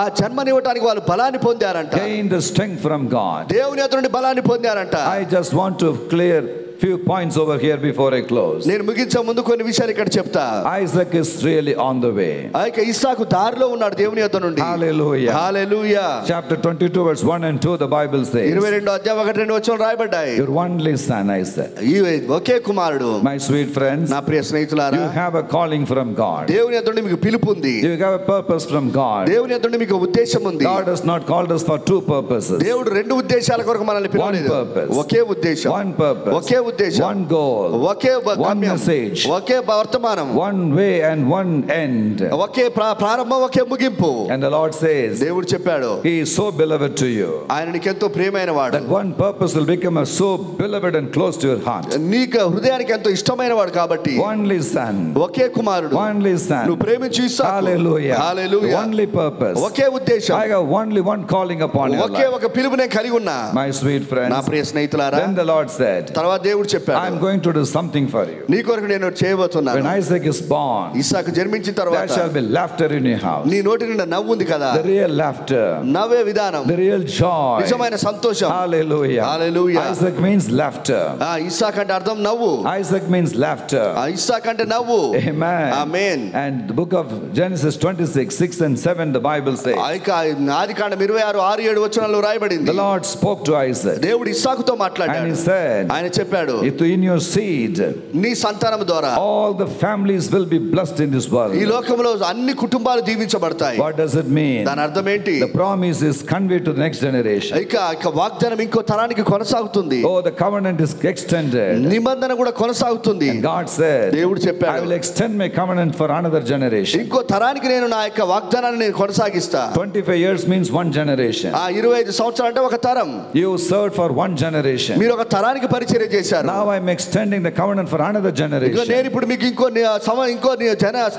ఆ జన్మనివ్వడానికి వాళ్ళు బలాన్ని పొందారంట. Gained the strength from God. దేవుని యొద్ద నుండి బలాన్ని పొందారంట. I just want to clear few points over here before I close. నేను ముగించే ముందు కొన్ని విషయాలు ఇక్కడ చెప్తా. Isaac is really on the way. ఆ యొక్క ఇస్సాకు దారిలో ఉన్నాడు దేవుని యొద్ద నుండి. Hallelujah. Hallelujah. Chapter 22 verse 1 and 2, the Bible says, 22 అధ్యాయం 1-2 వచనాలు రాయబడ్డాయి. your only son Isaac. ఈ ఒకే కుమారుడు. My sweet friends, నా ప్రియ స్నేహితులారా, you have a calling from God. దేవుని యొద్ద నుండి మీకు పిలుపు ఉంది. You have a purpose from God. దేవుని యొద్ద నుండి మీకు ఉద్దేశం ఉంది. God has not called us for two purposes. దేవుడు రెండు ఉద్దేశాల కొరకు మనల్ని పిలవలేదు. One purpose. ఒకే ఉద్దేశం. One purpose. ఒకే ఉద్దేశం. One goal. ఒకే One గమ్యం. message. ఒకే వర్తమానం. One way and one end. ఒకే ప్రారంభం, ఒకే ముగింపు. And the Lord says, దేవుడు చెప్పాడు, he is so beloved to you, ఆయన నీకెంతో ప్రియమైన వాడు. that one purpose will become so beloved and close to your heart. నీకు హృదయానికి ఎంతో ఇష్టమైన వాడు కాబట్టి Only son. ఒకే కుమారుడు. Only son. నువ్వు ప్రేమించు ఇస్సాకు. Hallelujah. హల్లెలూయా. Only purpose. ఒకే ఉద్దేశం. I have only one calling upon your okay life. ఒక పిలుపు నేను కలిగి ఉన్నా. My sweet friends, నా ప్రియ స్నేహితులారా, then the Lord said, తర్వాత దేవుడు I am చెప్పాడు, going to do something for you. నీ కొరకు నేను When చేయబోతున్నాను. Isaac is born, ఇస్సాకు జన్మించిన there తర్వాత shall be laughter in your house. నీ నోటి నిండా నవ్వు ఉంది కదా. The real laughter, నవ్వే విధానం, the real joy. నిజమైన సంతోషం. Hallelujah. Hallelujah. Isaac means laughter. ఇస్సాకు అంటే అర్థం నవ్వు. Isaac means laughter. ఇస్సాకు అంటే నవ్వు. Amen. Amen. And the book of Genesis 26, 6 and 7, the Bible says, ఆదికాండం 26, 6, 7 వచనాల్లో రాయబడింది. the Lord spoke to Isaac దేవుడు ఇస్సాకుతో and మాట్లాడాడు. he said, ఆయన చెప్పాడు, in your seed, నీ సంతానం ద్వారా all the families will be blessed in this world. ఈ లోకంలో అన్ని కుటుంబాలు దీవించబడతాయి. What does it mean? దాని అర్థం ఏంటి? The promise is conveyed to the next generation. ఇక వాగ్దానం ఇంకో తరానికి కొనసాగుతుంది. Oh, the covenant is extended. నిబంధన కూడా కొనసాగుతుంది. And God said, దేవుడు I చెప్పాడు, will extend my covenant for another generation. ఇంకో తరానికి నేను నా యొక్క వాగ్దానాన్ని నేను కొనసాగిస్తా. 25 years means one generation. 25 సంవత్సరాలు అంటే ఒక తరం. You served for one generation. మీరు ఒక తరానికి పరిచర్య చేశారు. Now I'm extending the covenant for another generation. నేను ఇప్పుడు మీకు ఇంకో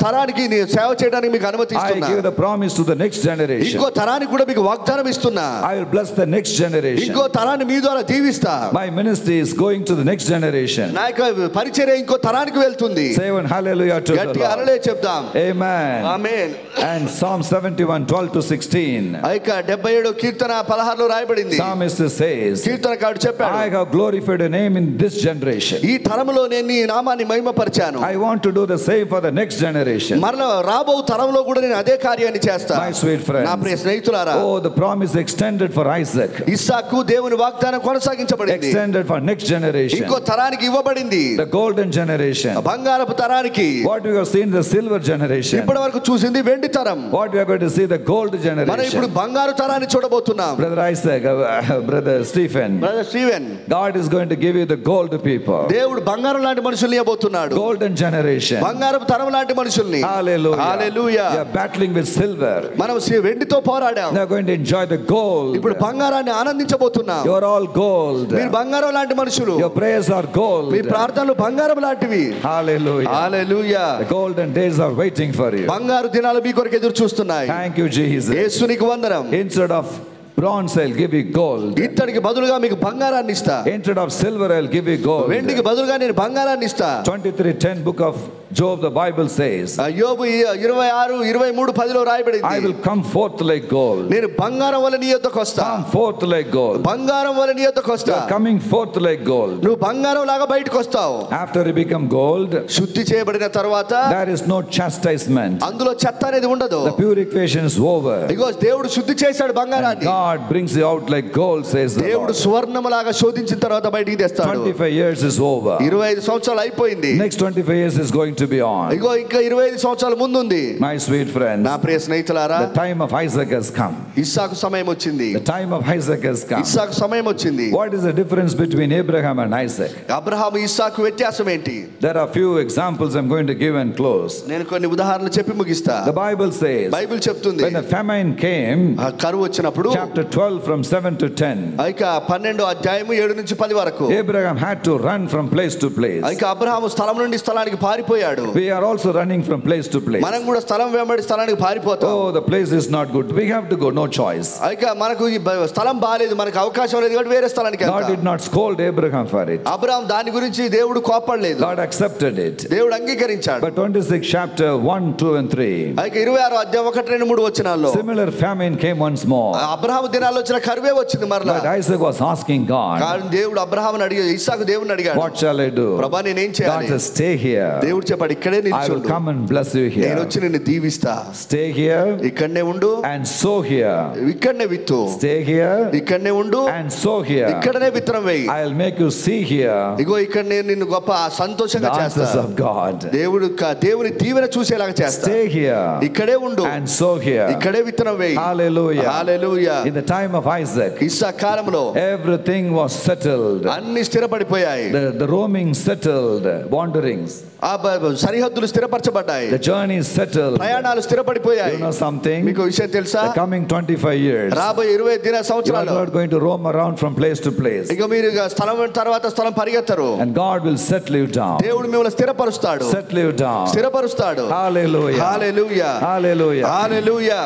తరానికి సేవ చేయడానికి మీకు అనుమతి I ఇస్తున్నా. give the promise to the next generation. ఇంకో తరానికి కూడా మీకు వాగ్దానం ఇస్తున్నా. I will bless the next generation. ఇంకో తరాన్ని మీ ద్వారా దీవిస్తా. My ministry is going to the next generation. నా యొక్క పరిచర్య ఇంకో తరానికి వెళ్తుంది. Say one hallelujah to the గట్టిగా Lord. హల్లెలూయా చెప్దాం. Amen. Amen. And Psalm 71, 12 to 16. ఆ యొక్క 77 కీర్తన 16లో రాయబడింది. Psalmist says, కీర్తనకారుడు చెప్పాడు, I have glorified your name in this generation. ఈ తరములో నేను నీ నామాన్ని మహిమపరిచాను. I want to do the same for the next generation. మరలా రాబో తరంలో కూడా నేను అదే కార్యాన్ని చేస్తా. My sweet friends. నా ప్రియ స్నేహితులారా, Oh, the promise extended for Isaac. ఇస్సాకు దేవుని వాగ్దానం కొనసాగించబడింది. Extended for next generation. ఇంకో తరానికి ఇవ్వబడింది. The golden generation. బంగారపు తరానికి. What we have seen, the silver generation. ఇప్పటివరకు చూసింది వెండి తరం. What we are going to see, the gold మనం generation. ఇప్పుడు బంగారు తరాన్ని చూడబోతున్నాం. Brother Isaac, Brother Stephen, brother Steven, God is going to give you the gold people. దేవుడు బంగారం లాంటి మనుషుల్ని ఇవ్వబోతున్నాడు. Golden generation. బంగారపు తరం లాంటి మనుషుల్ని. Hallelujah. Hallelujah. We are battling with silver. మనం వెండితో పోరాడాం. They are going to enjoy the gold. ఇప్పుడు బంగారాన్ని ఆనందించబోతున్నాం. You are all gold. మీరు బంగారం లాంటి మనుషులు. Your prayers are gold. మీ ప్రార్థనలు బంగారం లాంటివి. Hallelujah. Hallelujah. The golden days are waiting for you. బంగారు దినాలు మీ కొరకు ఎదురు చూస్తున్నాయి. Thank you, Jesus. యేసునికి వందనం. Instead of bronze, I'll give you gold. ఇత్తడికి బదులుగా మీకు బంగారాన్ని ఇస్తా. Instead of silver, I'll give you gold. వెండికి బదులుగా నేను బంగారాన్ని ఇస్తా. 23:10 book of Job, the Bible says, యోబు 26:23-10 రాయబడింది. I will come forth like gold. నేను బంగారం వలె నీ యొద్దకు వస్తా. Come forth like gold. బంగారం వలె నీ యొద్దకు వస్తా. You are coming forth like gold. నువ్వు బంగారం లాగా బయటకు వస్తావు. After you become gold, శుద్ధి చేయబడిన తర్వాత there is no chastisement. అందులో చెత్త అనేది ఉండదు. The purification is over. ఇగో దేవుడు శుద్ధి చేశాడు బంగారాన్ని. God brings you out like gold, says the దేవుడు Lord. సువర్ణములాగా శోధించిన తర్వాత బయటికి తెస్తాడు. 25 years is over. 25 సంవత్సరాలు అయిపోయింది. Next 25 years is going to be on. ఇగో ఇంకా 25 సంవత్సరాల ముందు ఉంది. My sweet friends, నా ప్రియ స్నేహితులారా, the time of Isaac has come. ఇస్సాకు సమయం వచ్చింది. The time of Isaac has come. ఇస్సాకు సమయం వచ్చింది. What is the difference between Abraham and Isaac? Abraham ఇస్సాకు వ్యత్యాసం ఏంటి? There are few examples I'm going to give and close. నేను కొన్ని ఉదాహరణలు చెప్పి ముగిస్తా. The Bible says, బైబిల్ చెప్తుంది, when the famine came, కరువు వచ్చినప్పుడు, chapter 12 from 7 to 10, ఇక 12వ అధ్యాయము 7 నుంచి 10 వరకు, Abraham had to run from place to place. ఇక అబ్రహాము స్థలం నుండి స్థలానికి పారిపోయాడు. We are also running from place to place. మనం కూడా స్థలం వెంబడి స్థలానికి పారిపోతాం. Oh, the place is not good. We have to go, no choice. ఇక మనకు ఈ స్థలం బాలేదు, మనకు అవకాశం లేదు కాబట్టి వేరే స్థలానికి God did not scold Abraham for it. Abraham దాని గురించి దేవుడు కోపడలేదు. God accepted it. దేవుడు అంగీకరించాడు. But 26 chapter 1, 2 and 3, ఇక 26వ అధ్యాయం 1, 2, 3 వచనాల్లో similar famine came once more. Abraham దినాల్లో వచ్చిన కరువే వచ్చింది మరలా. But Isaac was asking God, కానీ దేవుడు అబ్రహాముని అడిగాడు, ఇస్సాకు దేవుని అడిగాడు, what shall I do? ప్రభువా నేనేం God చేయాలి? says, stay here. దేవుడు చెప్పాడు, ఇక్కడే I will నిల్చోండు, come and bless you నేను here. వచ్చి నిన్ను దీవిస్తా. Stay here ఇక్కడనే ఉండు, and sow here. ఇక్కడనే విత్తు. Stay here ఇక్కడనే ఉండు, and sow here. ఇక్కడనే విత్తనం వేయి. I'll make you see here ఇగో ఇక్కడ నేను నిన్ను గొప్ప సంతోషంగా the చేస్తా. answers of God. దేవుని దీవెన చూసేలాగా చేస్తా. Stay here ఇక్కడే ఉండు and sow here. ఇక్కడే విత్తనం వేయి. Hallelujah. Hallelujah. In the time of Isaac, ఇస్సాకు కాలంలో everything was settled. అన్ని స్థిరపడిపోయాయి. The roaming settled, wanderings. సరిహద్దులు స్థిరపరచబడ్డాయి. The journey is settled. ప్రయాణాలు స్థిరపడిపోయాయి. You know something? మీకు విషయం తెలుసా? The coming 25 years, రాబోయే 20 సంవత్సరాలు you are not going to roam around from place to place. ఇక మీరు స్థలం తర్వాత స్థలం పరిగెత్తరు. And God will settle you down. దేవుడు మిమ్మల్ని స్థిరపరుస్తాడు. Settle you down. స్థిరపరుస్తాడు. Hallelujah. Hallelujah. Hallelujah. Hallelujah.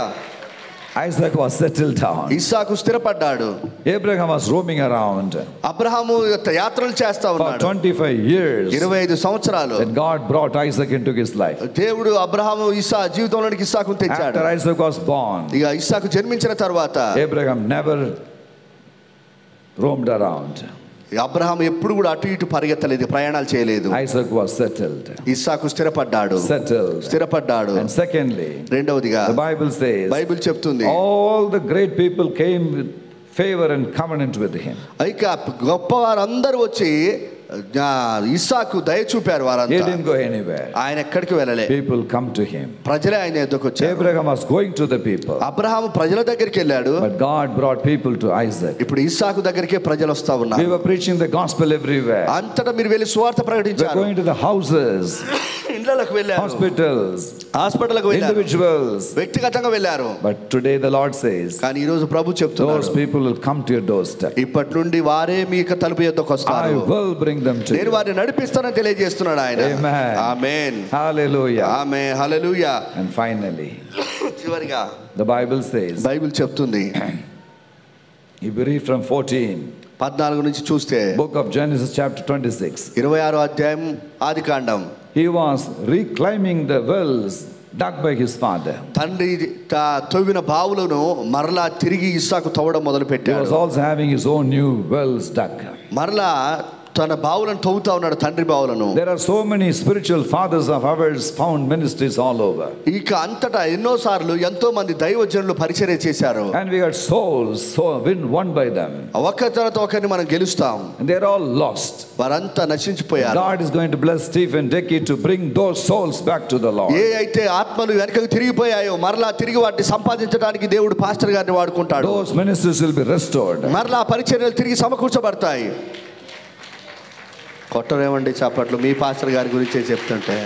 Isaac was settled down. Isaac స్థిరపడ్డాడు. Abraham was roaming around Abraham యాత్రలు చేస్తా for ఉన్నాడు 25 years. 25 సంవత్సరాలు. Then God brought Isaac into his life. దేవుడు అబ్రహాము జీవితంలోనికి ఇస్సాకును తెచ్చాడు. After Isaac was born, ఇక ఇస్సాకు జన్మించిన తర్వాత Abraham never roamed around. Abraham ఎప్పుడు కూడా అటు ఇటు పరిగెత్తలేదు, ప్రయాణాలు చేయలేదు. Isaac was settled. ఇస్సాకు స్థిరపడ్డాడు. స్థిరపడ్డాడు. And secondly, రెండవదిగా the Bible says, బైబిల్ చెప్తుంది, all the great people came with favor and covenant with him. ఇక గొప్పవారందరూ వచ్చి ఇస్సాకు దయ చూపారు. He వారంతా didn't go anywhere. ఆయన ఎక్కడికి వెళ్ళలే. People come to him. ప్రజలే ఆయన ఎదుకు వచ్చారు. Abraham was going to the people. Abraham ప్రజల దగ్గరికి వెళ్ళాడు. But God brought people to Isaac. ఇప్పుడు ఇస్సాకు దగ్గరికే ప్రజలు వస్తా We ఉన్నారు. were preaching the gospel everywhere. అంతటా మీరు వెళ్ళి సువార్త We were ప్రకటించారు. going to the houses, ఇళ్ళలకు వెళ్ళారు, hospitals, హాస్పిటల్కి వెళ్ళారు, individuals. వ్యక్తిగతంగా వెళ్ళారు. But today the Lord says, కానీ ఈ రోజు ప్రభు those చెప్తున్నాడు, people will come to your doorstep. ఇప్పటి నుండి వారే మీ తలుపు యొద్దకు I వస్తారు. will bring them to నేను you. వారిని నడిపిస్తానని తెలియజేస్తున్నాడు ఆయన. Amen. Amen. Hallelujah. Amen. Hallelujah. And finally, చివరిగా the Bible says, బైబిల్ చెప్తుంది, if you read from 14 నుంచి చూస్తే book of Genesis chapter 26, 26వ అధ్యాయం ఆదికాండం, he was reclaiming the wells dug by his father. తండ్రి తవ్విన బావులను మరలా తిరిగి ఇస్సాకు తవ్వడం మొదలు He was పెట్టాడు. also having his own new wells dug. మరలా తన బావులను తవ్వుతా ఉన్నాడు, తండ్రి బావులను. There are so many spiritual fathers of ours found ministries all over. ఇక అంతటా ఎన్నో సార్లు ఎంతో మంది దైవజనులు పరిచర్య చేశారు. And we got souls won by them. ఒక తర్వాత ఒకరిని మనం గెలుస్తాం. And they're all lost. వారంతా నశించిపోయారు. God is going to bless Stephen Dickey to bring those souls back to the Lord. ఏ అయితే ఆత్మలు వెనకకు తిరిగిపోయాయో మరలా తిరిగి వాటిని సంపాదించడానికి దేవుడు పాస్టర్ గారిని వాడుకుంటాడు. Those ministries will be restored. మరలా పరిచర్యలు తిరిగి సమకూర్చబడతాయి. కొట్టరేమండి చప్పట్లు మీ పాస్టర్ గారి గురించే చెప్తుంటే.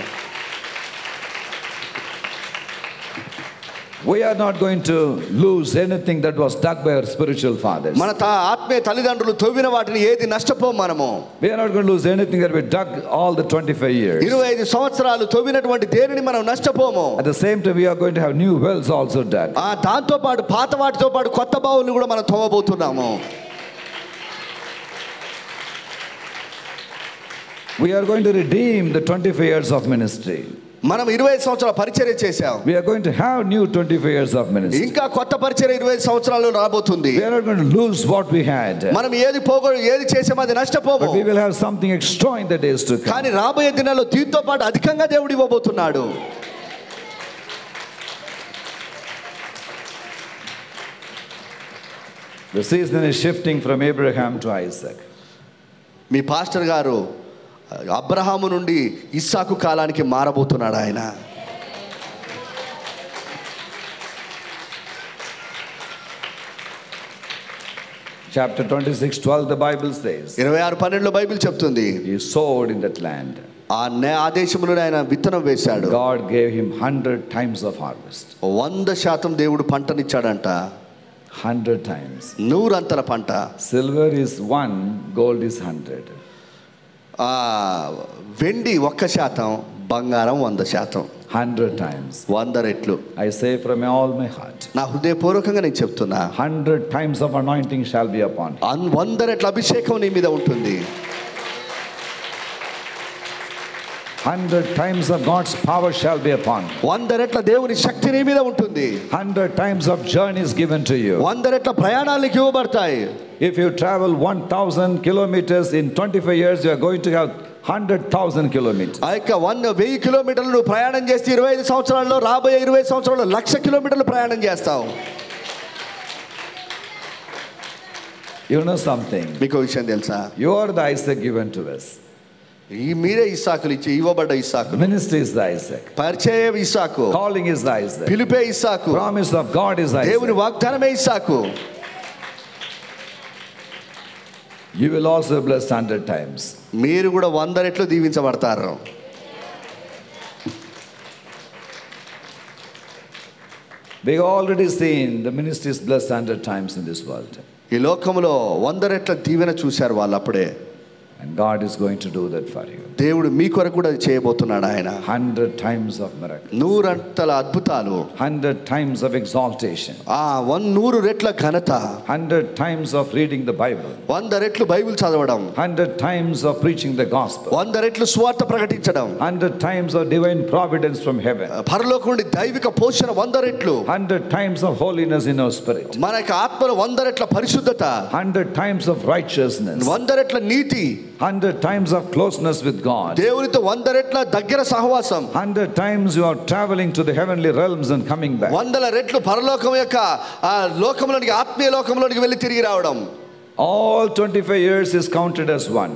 We are not going to lose anything that was dug by our spiritual fathers. మన ఆత్మీయ తల్లిదండ్రులు తవ్విన వాటిని ఏది నష్టపోం మనము. We are not going to lose anything that we dug all the 25 years. 25 సంవత్సరాలు తవ్వినటువంటి దేనిని మనం నష్టపోము. At the same time we are going to have new wells also dug. దాంతో పాటు పాత వాటితో పాటు కొత్త బావులను కూడా మనం తవ్వబోతున్నాము. We are going to redeem the 25 years of ministry. మనం 25 సంవత్సరాల పరిచర్య చేశాం. We are going to have new 25 years of ministry. ఇంకా కొత్త పరిచర్య 25 సంవత్సరాలు రాబోతుంది. We are not going to lose what we had. మనం ఏది చేసామో అది నష్టపోము. But we will have something extra in the days to come. కానీ రాబోయే దినాల్లో దీంతో పాటు అధికంగా దేవుడు ఇవ్వబోతున్నాడు. The season is shifting from Abraham to Isaac. Me pastor గారు అబ్రహాము నుండి ఇస్సాకు కాలానికి మారబోతున్నాడు ఆయన. Chapter 26:12 the Bible says. 26:12 Bible చెప్తుంది. He sowed in that land. ఆ దేశంలో ఆయన విత్తనం వేశాడు. God gave him 100 times of harvest. 100% దేవుడు పంటనిచ్చాడంట. 100 times. 100 అంతల పంట. Silver is 1, gold is 100. వెండి 1%, బంగారం 100%. 100 times. 100 రెట్లు. I say from all my heart. నా హృదయపూర్వకంగా నేను చెప్తున్నా. 100 times of anointing shall be upon you. 100 రెట్ల అభిషేకం నీ మీద ఉంటుంది. 100 times of God's power shall be upon you. 100 రెట్ల దేవుని శక్తి నీ మీద ఉంటుంది. 100 times of journeys given to you. 100 రెట్ల ప్రయాణాలకు ఇవ్వబడతాయి. If you travel 1,000 kilometers in 25 years, you are going to have 100,000 kilometers. ఆ యొక్క 1000 కిలోమీటర్లు నువ్వు ప్రయాణం చేస్తే 25 సంవత్సరాల్లో రాబోయే 20 సంవత్సరాల్లో 1,00,000 కిలోమీటర్లు ప్రయాణం చేస్తావు. You know something? మీకు విషయం తెలుసా? You are the Isaac given to us. మీరే ఇస్సాకులు ఇవ్వబడ్డ ఇస్సాకు. Ministry is the Isaac. పరిచయం ఇస్సాకు. Calling is the Isaac. పిలుపే ఇస్సాకు. Promise of God is Isaac. దేవుని వాగ్దానమే ఇస్సాకు. You will also be blessed 100 times. మీరు కూడా 100 రెట్లు దీవించబడతారు. We have already seen the ministry is blessed 100 times in this world. ఈ లోకంలో 100 రెట్ల దీవెన చూశారు వాళ్ళు అప్పుడే. And God is going to do that for you. దేవుడు మీ కొరకు కూడా చేయబోతున్నాడు ఆయన. 100 times of miracles. 100 అంతల అద్భుతాలు. 100 times of exaltation. 100 రెట్ల ఘనత. 100 times of reading the Bible. 100 రెట్లు బైబిల్ చదవడం. 100 times of preaching the gospel. 100 రెట్లు సువార్త ప్రకటించడం. 100 times of divine providence from heaven. పరలోకం నుండి దైవిక పోషణ 100 రెట్లు. 100 times of holiness in our spirit. మన యొక్క ఆత్మలో 100 రెట్ల పరిశుద్ధత. 100 times of righteousness. 100 రెట్ల నీతి. 100 times of closeness with God. దేవునితో 100 రెట్ల దగ్గర సహవాసం. 100 times you are traveling to the heavenly realms and coming back. 100 రెట్లు పరలోకం యొక్క లోకంలోనికి ఆత్మీయ లోకంలోనికి వెళ్ళి తిరిగి రావడం. All 25 years is counted as one.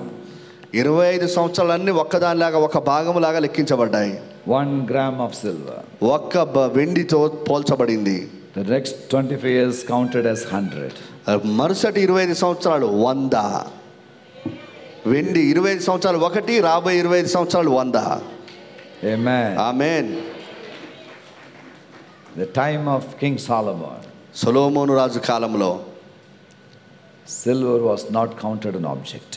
25 సంవత్సరాలన్నీ ఒక్కదానిలాగా ఒక భాగంలాగా లెక్కించబడ్డాయి. 1 gram of silver. ఒక్క వెండితో పోల్చబడింది. The next 25 years counted as 100. మరుసటి 25 సంవత్సరాలు 100. వెండి 25 సంవత్సరాలు 1, రాబోయే 25 సంవత్సరాలు 100. Amen. Amen. The time of King Solomon. సొలొమోను రాజు కాలంలో Silver was not counted an object.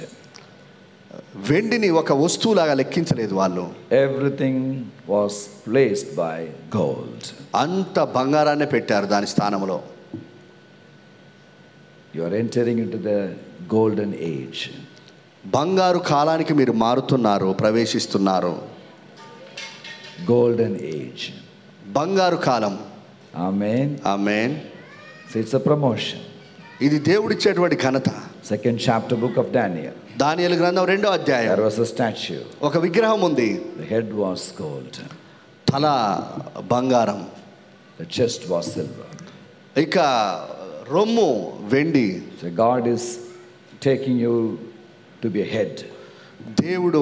వెండిని ఒక వస్తువులాగా లెక్కించలేదు వాళ్ళు. Everything was placed by gold. అంత బంగారాన్నే పెట్టారు దాని స్థానంలో. You are entering into the golden age. బంగారు కాలానికి మీరు మారుతున్నారు, ప్రవేశిస్తున్నారు. Golden age. బంగారు కాలం. Amen. Amen. So it's a promotion. ఇది దేవుడిచ్చేటువంటి ఘనత. Second chapter book of Daniel. దానియేలు గ్రంథం 2వ అధ్యాయం. There was a statue. ఒక విగ్రహం ఉంది. The head was gold. తల బంగారం. The chest was silver. ఇక రొమ్ము వెండి. So God is taking you to be a head. దేవుడు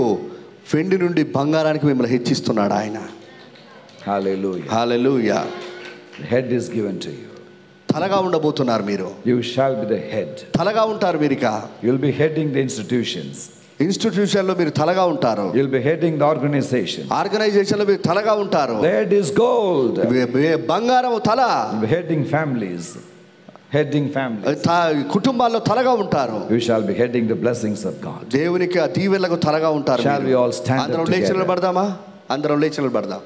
వెండి నుండి బంగారానికి మిమ్మల్ని హెచ్చిస్తున్నాడు ఆయన. Hallelujah. Hallelujah. The head is given to you. తలగా ఉండబోతున్నారు మీరు. You shall be the head. తలగా ఉంటారు మీరిక. You will be heading the institutions. Institution లో మీరు తలగా ఉంటారు. You'll be heading the organization. Organisation లో మీరు తలగా ఉంటారు. The head is gold. బంగారం తల. You'll be heading families. Heading families. కుటుంబాల్లో తలగా ఉంటారు. You shall be heading the blessings of God. దేవునికి దీవెనలకు తలగా ఉంటారు. Shall we all stand up together? అందరం లేచి నిలబడదామా? అందరం లేచి నిలబడదాం.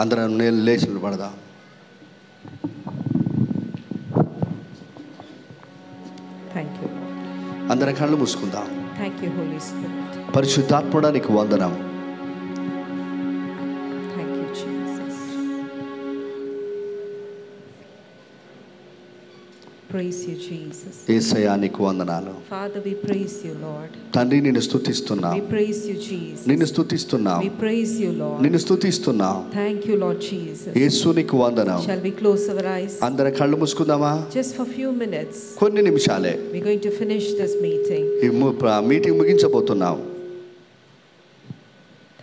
అందరం లేచి నిలబడదాం. Thank you. అందరం కళ్ళు మూసుకుందాం. Thank you, Holy Spirit. పరిశుద్ధాత్ముడా నీకు వందనం. Thank you, Jesus. Praise you, Jesus. యేసయ్యా నీకు వందనాలు. Father, we praise you, Lord. తండ్రి నిన్ను స్తుతిస్తున్నాం. We praise you, Jesus. నిన్ను స్తుతిస్తున్నాం. We praise you, Lord. నిన్ను స్తుతిస్తున్నాం. Thank you, Lord Jesus. యేసు నీకు వందనం. Shall we close our eyes? అందరం కళ్ళు మూసుకుందామా? Just for a few minutes. కొన్ని నిమిషాలే. We're going to finish this meeting. ఈ మీటింగ్ ముగించబోతున్నాం.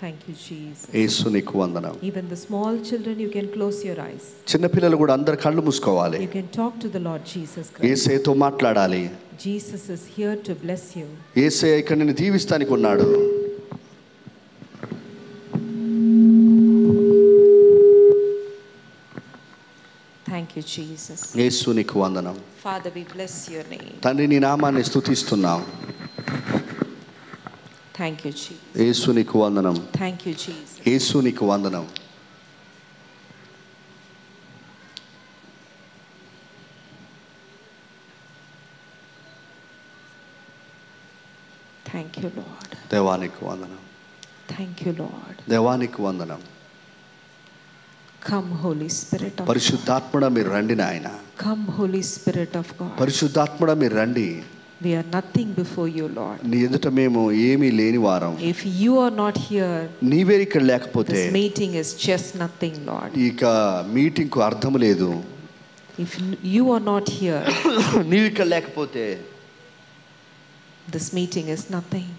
Thank you, Jesus. యేసు నీకు వందనం. Even the small children, you can close your eyes. చిన్న పిల్లలు కూడా అందరు కళ్ళు మూసుకోవాలి. You can talk to the Lord Jesus Christ. యేసయ్యతో మాట్లాడాలి. Jesus is here to bless you. యేసయ్య ఇక్కడ నిన్ను దీవిస్తానికి ఉన్నాడు. Thank you, Jesus. యేసు నీకు వందనం. Father, we bless your name. తండ్రి నీ నామాన్ని స్తుతిస్తున్నాం. Thank you, Jesus. యేసు నీకు వందనం. Thank you, Jesus. యేసు నీకు వందనం. Thank you, Lord. దేవానికి వందనం. Thank you, Lord. దేవానికి వందనం. Come, Holy Spirit of God. పరిశుద్ధాత్ముడా మీరు రండి నాయన. Come, Holy Spirit of God. పరిశుద్ధాత్ముడా మీరు రండి. We are nothing before you, Lord. నీ ఎదుట మేము ఏమీ లేని వారం. If you are not here, నీవే ఇక్కడ లేకపోతే this meeting is just nothing, Lord. ఇక మీటింగ్ కు అర్థం లేదు. If you are not here, నీవు ఇక్కడ లేకపోతే this meeting is nothing.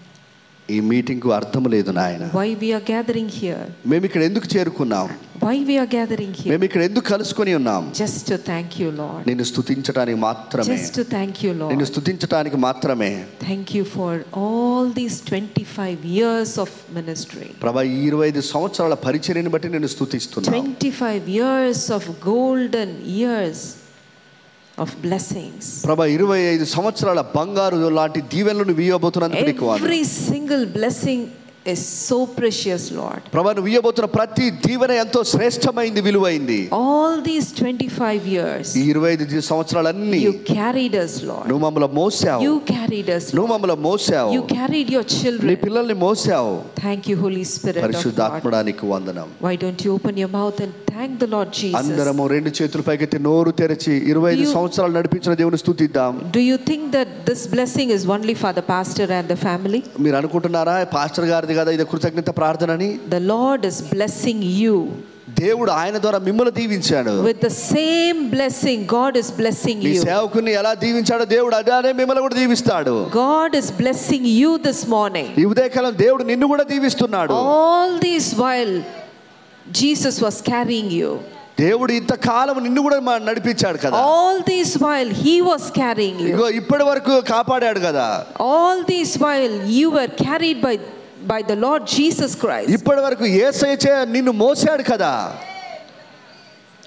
ఈ మీటింగ్ కు అర్థం లేదు నాయన. Why we are gathering here? మేము ఇక్కడ ఎందుకు చేరుకున్నాం? Why we are gathering here? మేము ఇక్కడ ఎందుకు కలుసుకొని ఉన్నాం? Just to thank you, Lord. నిన్ను స్తుతించడానికి మాత్రమే. Just to thank you, Lord. నిన్ను స్తుతించడానికి మాత్రమే. Thank you for all these 25 years of ministry. ప్రభువా ఈ 25 సంవత్సరాల పరిచర్యను బట్టి నిన్ను స్తుతిస్తున్నాను. 25 years of golden years of blessings. ప్రభువా 25 సంవత్సరాల బంగారు లాంటి దీవెనలను ఇవ్వబోతున్నందుకు నీకు వందనాలు. Every single blessing is so precious, Lord. ప్రభువా నువ్వు ఇవ్వబోతున్న ప్రతి దీవెన ఎంతో శ్రేష్టమైంది, విలువైంది. All these 25 years ఈ 25 సంవత్సరాలన్నీ you carried us, Lord. నువ్వు మమ్మల్ని మోసావు. You carried us, నువ్వు Lord. మమ్మల్ని మోసావు. You carried your నీ children. పిల్లల్ని మోసావు. Thank you, Holy Spirit of God. పరిశుద్ధాత్ముడా నీకు వందనం. Why don't you open your mouth and thank the Lord Jesus? అందరము రెండు చేతులు పైకెత్తి నోరు తెరిచి 25 సంవత్సరాలు నడిపించిన దేవుని స్తుతిద్దాం. Do you think that this blessing is only for the pastor and the family? మీరు అనుకుంటున్నారా పాస్టర్ గారిది కదా ఇది కృతజ్ఞత ప్రార్థనని? The Lord is blessing you. దేవుడు ఆయన ద్వారా మిమ్మల్ని దీవించాడు. With the same blessing, God is blessing me you. సేవకుని ఎలా దీవించాడో దేవుడు అదే మిమ్మల్ని కూడా దీవిస్తాడు. God is blessing you this morning. ఈ ఉదయకాలం దేవుడు నిన్ను కూడా దీవిస్తున్నాడు. All this while Jesus was carrying you. దేవుడు ఇంతకాలం నిన్ను కూడా నడిపించాడు కదా. All this while he was carrying you. ఇగో ఇప్పటి వరకు కాపాడాడు కదా. All this while you were carried by the Lord Jesus Christ. ఇప్పటి వరకు యేసయ్య నిన్ను మోసాడు కదా.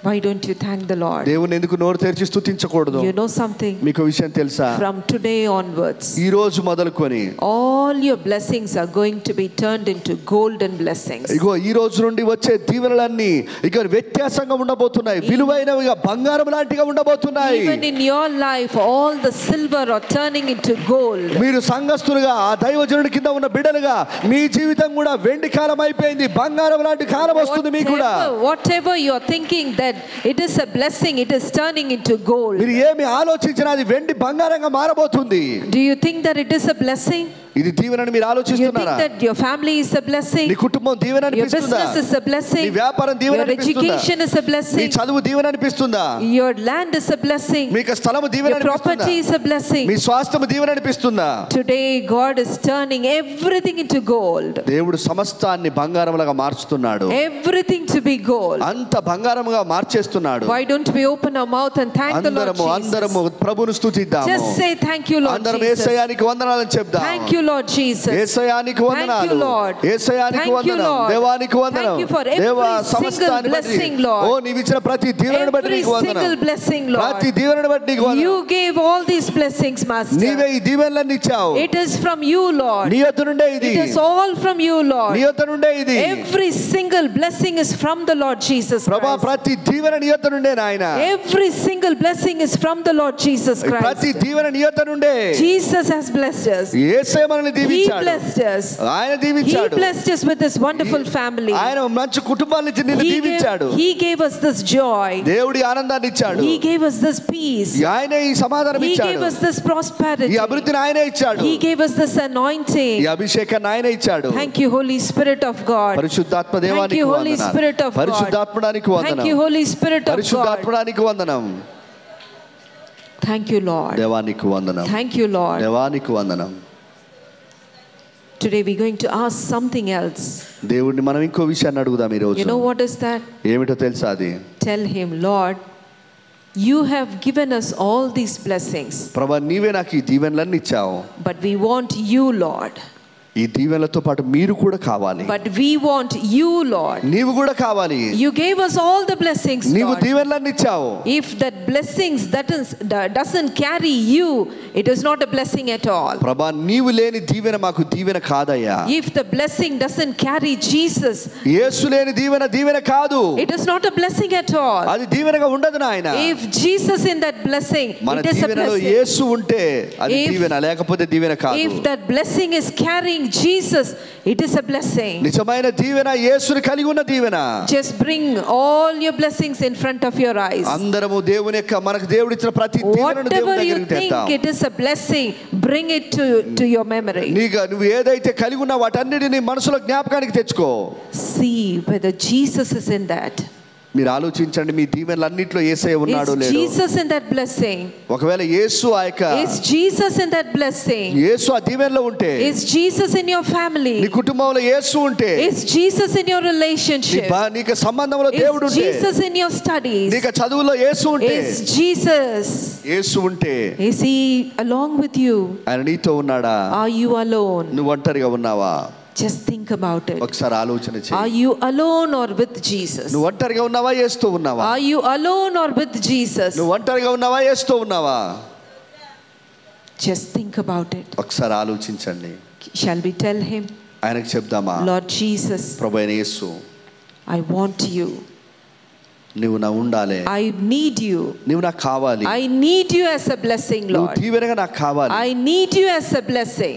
Why don't you thank the Lord? దేవుని ఎందుకు నోరు తెరిచి స్తుతించకూడదు? You know something? మీకు విషయం తెలుసా? From today onwards, ఈ రోజు మొదలుకొని all your blessings are going to be turned into golden blessings. ఇగో ఈ రోజు నుండి వచ్చే దీవెనలన్నీ ఇక వ్యత్యాసంగా ఉండబోతున్నాయి, విలువైనవిగా బంగారం లాంటిగా ఉండబోతున్నాయి. Even in your life, all the silver are turning into gold. మీరు సంఘస్థులుగా ఆ దైవజనుడి కింద ఉన్న బిడ్డలుగా మీ జీవితం కూడా వెండి కాలం అయిపోయింది, బంగారం లాంటి కాలం వస్తుంది మీకు కూడా. Whatever you are thinking that said, it is a blessing, it is turning into gold. మీరు ఏమి ఆలోచించినా అది వెండి బంగారంగా మారబోతుంది. Do you think that it is a blessing? ఇది దీవెనని మీరు You think ఆలోచిస్తున్నారా? that your family is a blessing? నీ కుటుంబం దీవెన Your అనిపిస్తుందా? business is a blessing? నీ వ్యాపారం దీవెన Your అనిపిస్తుందా? education is a నీ blessing? చదువు దీవెన అనిపిస్తుందా? Your land is a blessing? మీకు స్థలము దీవెన Your అనిపిస్తుందా? property is a blessing? మీ స్వాస్థ్యము దీవెన అనిపిస్తుందా? Today God is turning everything into gold. దేవుడు సమస్తాన్ని బంగారములుగా మార్చుతున్నాడు. Everything to be gold. అంత బంగారముగా మార్చేస్తున్నాడు. Why don't we open our mouth and thank the Lord అందరము Jesus? ప్రభువును స్తుతిద్దాము. Just say thank you, Lord అందరం Jesus. యేసయ్యానికి వందనాలు చెప్దాం. Thank you, Lord Jesus. యేసయ్యానికి వందనాలు. Thank you, Lord. యేసయ్యానికి Thank you, వందనం. Lord. దేవానికి వందనం. Thank you for every దేవా single సమస్తాన్ని బట్టి blessing, Lord. ఓ నీవు ఇచ్చిన ప్రతి దీవెనను బట్టి Every నీకు వందనం. single blessing, Lord. ప్రతి దీవెనను బట్టి నీకు వందనం. You gave all these blessings, Master. నీవే ఈ దీవెనలన్నీ ఇచ్చావు. It is from you, Lord. నీ యొద్ద నుండే ఇది. It is all from you, Lord. నీ యొద్ద నుండే ఇది. Every single blessing is from the Lord Jesus ప్రభువా Christ. ప్రతి దీవెన నీ యొద్ద నుండే నాయనా. Every single blessing is from the Lord Jesus ప్రతి Christ. దీవెన నీ యొద్ద నుండే. Jesus has blessed us. యేసయ్య మనల్ని He దీవించాడు. blessed us. ఆయన He దీవించాడు. blessed us with this wonderful family. ఆయన మంచి కుటుంబాన్ని ఇచ్చి నిన్ను దీవించాడు. He gave us this joy. దేవుడి ఆనందాన్ని ఇచ్చాడు. He gave us this peace. ఆయనే ఈ సమాధానం He ఇచ్చాడు. gave us this prosperity. ఈ అభివృద్ధిని ఆయనే ఇచ్చాడు. He gave us this anointing. ఈ అభిషేకాన్ని ఆయనే ఇచ్చాడు. Thank you, Holy Spirit of God. పరిశుద్ధాత్మ Thank దేవానికి you, Holy వందనాలు. Spirit of God. పరిశుద్ధాత్మడానికి Thank వందనం. you, Holy Spirit of God. పరిశుద్ధాత్మడానికి వందనం. Thank you, Lord. దేవానికి వందనం. Thank you, Lord. దేవానికి వందనం. Today we're going to ask something else. దేవుడిని మనం ఇంకో విషయాన్ని అడుగుదాం ఈ రోజు. You know what is that? ఏమిటో తెలుసా అది? Tell him, Lord, you have given us all these blessings. ప్రభువా నీవే నాకు ఈ దీవెనలన్నీ ఇచ్చావు. But we want you, Lord. ఈ దీవెనలతో పాటు మీరు కూడా కావాలి. But we want you, Lord. నీవు కూడా కావాలి. You gave us all the blessings, నీవు Lord. దీవెనలన్నీ ఇచ్చావు. If that blessings doesn't carry you, it is not a blessing at all. ప్రభువా నీవు లేని దీవెన మాకు దీవెన కాదయ్యా. If the blessing doesn't carry Jesus, యేసు లేని దీవెన దీవెన కాదు. it is not a blessing at all. అది దీవెనగా ఉండదు నాయన. If Jesus in that blessing, మన it is a దీవెనలో blessing. యేసు ఉంటే అది దీవెన, లేకపోతే దీవెన కాదు. If that blessing is carrying Jesus, it is a blessing. నిజమైన దీవెన యేసుని కలిగి ఉన్న దీవెన. Just bring all your blessings in front of your eyes. అందరము దేవుని యొక్క మనకు దేవుడు ఇచ్చిన ప్రతి దీవెనను దేవుని Whatever you దగ్గరికి think తెద్దాం. it is a blessing, bring it to your memory. నువ్వు ఏదైతే కలిగి ఉన్నా వాటన్నిటిని మనసులో జ్ఞాపకానికి తెచ్చుకో. See whether Jesus is in that. మీరు ఆలోచించండి, మీ దీవెనలన్నిట్లో యేసయ్య ఉన్నాడో Is లేదో. Jesus in that blessing? ఒకవేళ యేసు ఆ యొక్క Is Jesus in that blessing? యేసు ఆ దీవెనలో ఉంటే, Is Jesus in your family? నీ కుటుంబంలో యేసు ఉంటే, Is Jesus in your relationship? నీకు సంబంధంలో దేవుడు Is ఉంటే, Jesus in your studies? నీకు చదువులో యేసు ఉంటే, Is Jesus? యేసు ఉంటే, Is he along with you? ఆయన నీతో ఉన్నాడా? Are you alone? నువ్వు ఒంటరిగా ఉన్నావా? Just think about it. ఒకసారి ఆలోచన Are చేయి. you alone or with Jesus? నువ్వు ఒంటరిగా ఉన్నావా యేసుతో ఉన్నావా? Are you alone or with Jesus? నువ్వు ఒంటరిగా ఉన్నావా యేసుతో ఉన్నావా? Just think about it. ఒకసారి ఆలోచించండి. Shall we tell him, ఆయనకు చెప్దామా? Lord Jesus, ప్రభువైన యేసు, I want you. నువ్వు నా ఉండాలి. I need you. నువ్వు నాకు కావాలి. I need you as a blessing, నువ్వు Lord. దీవెనగా నాకు కావాలి. I need you as a blessing.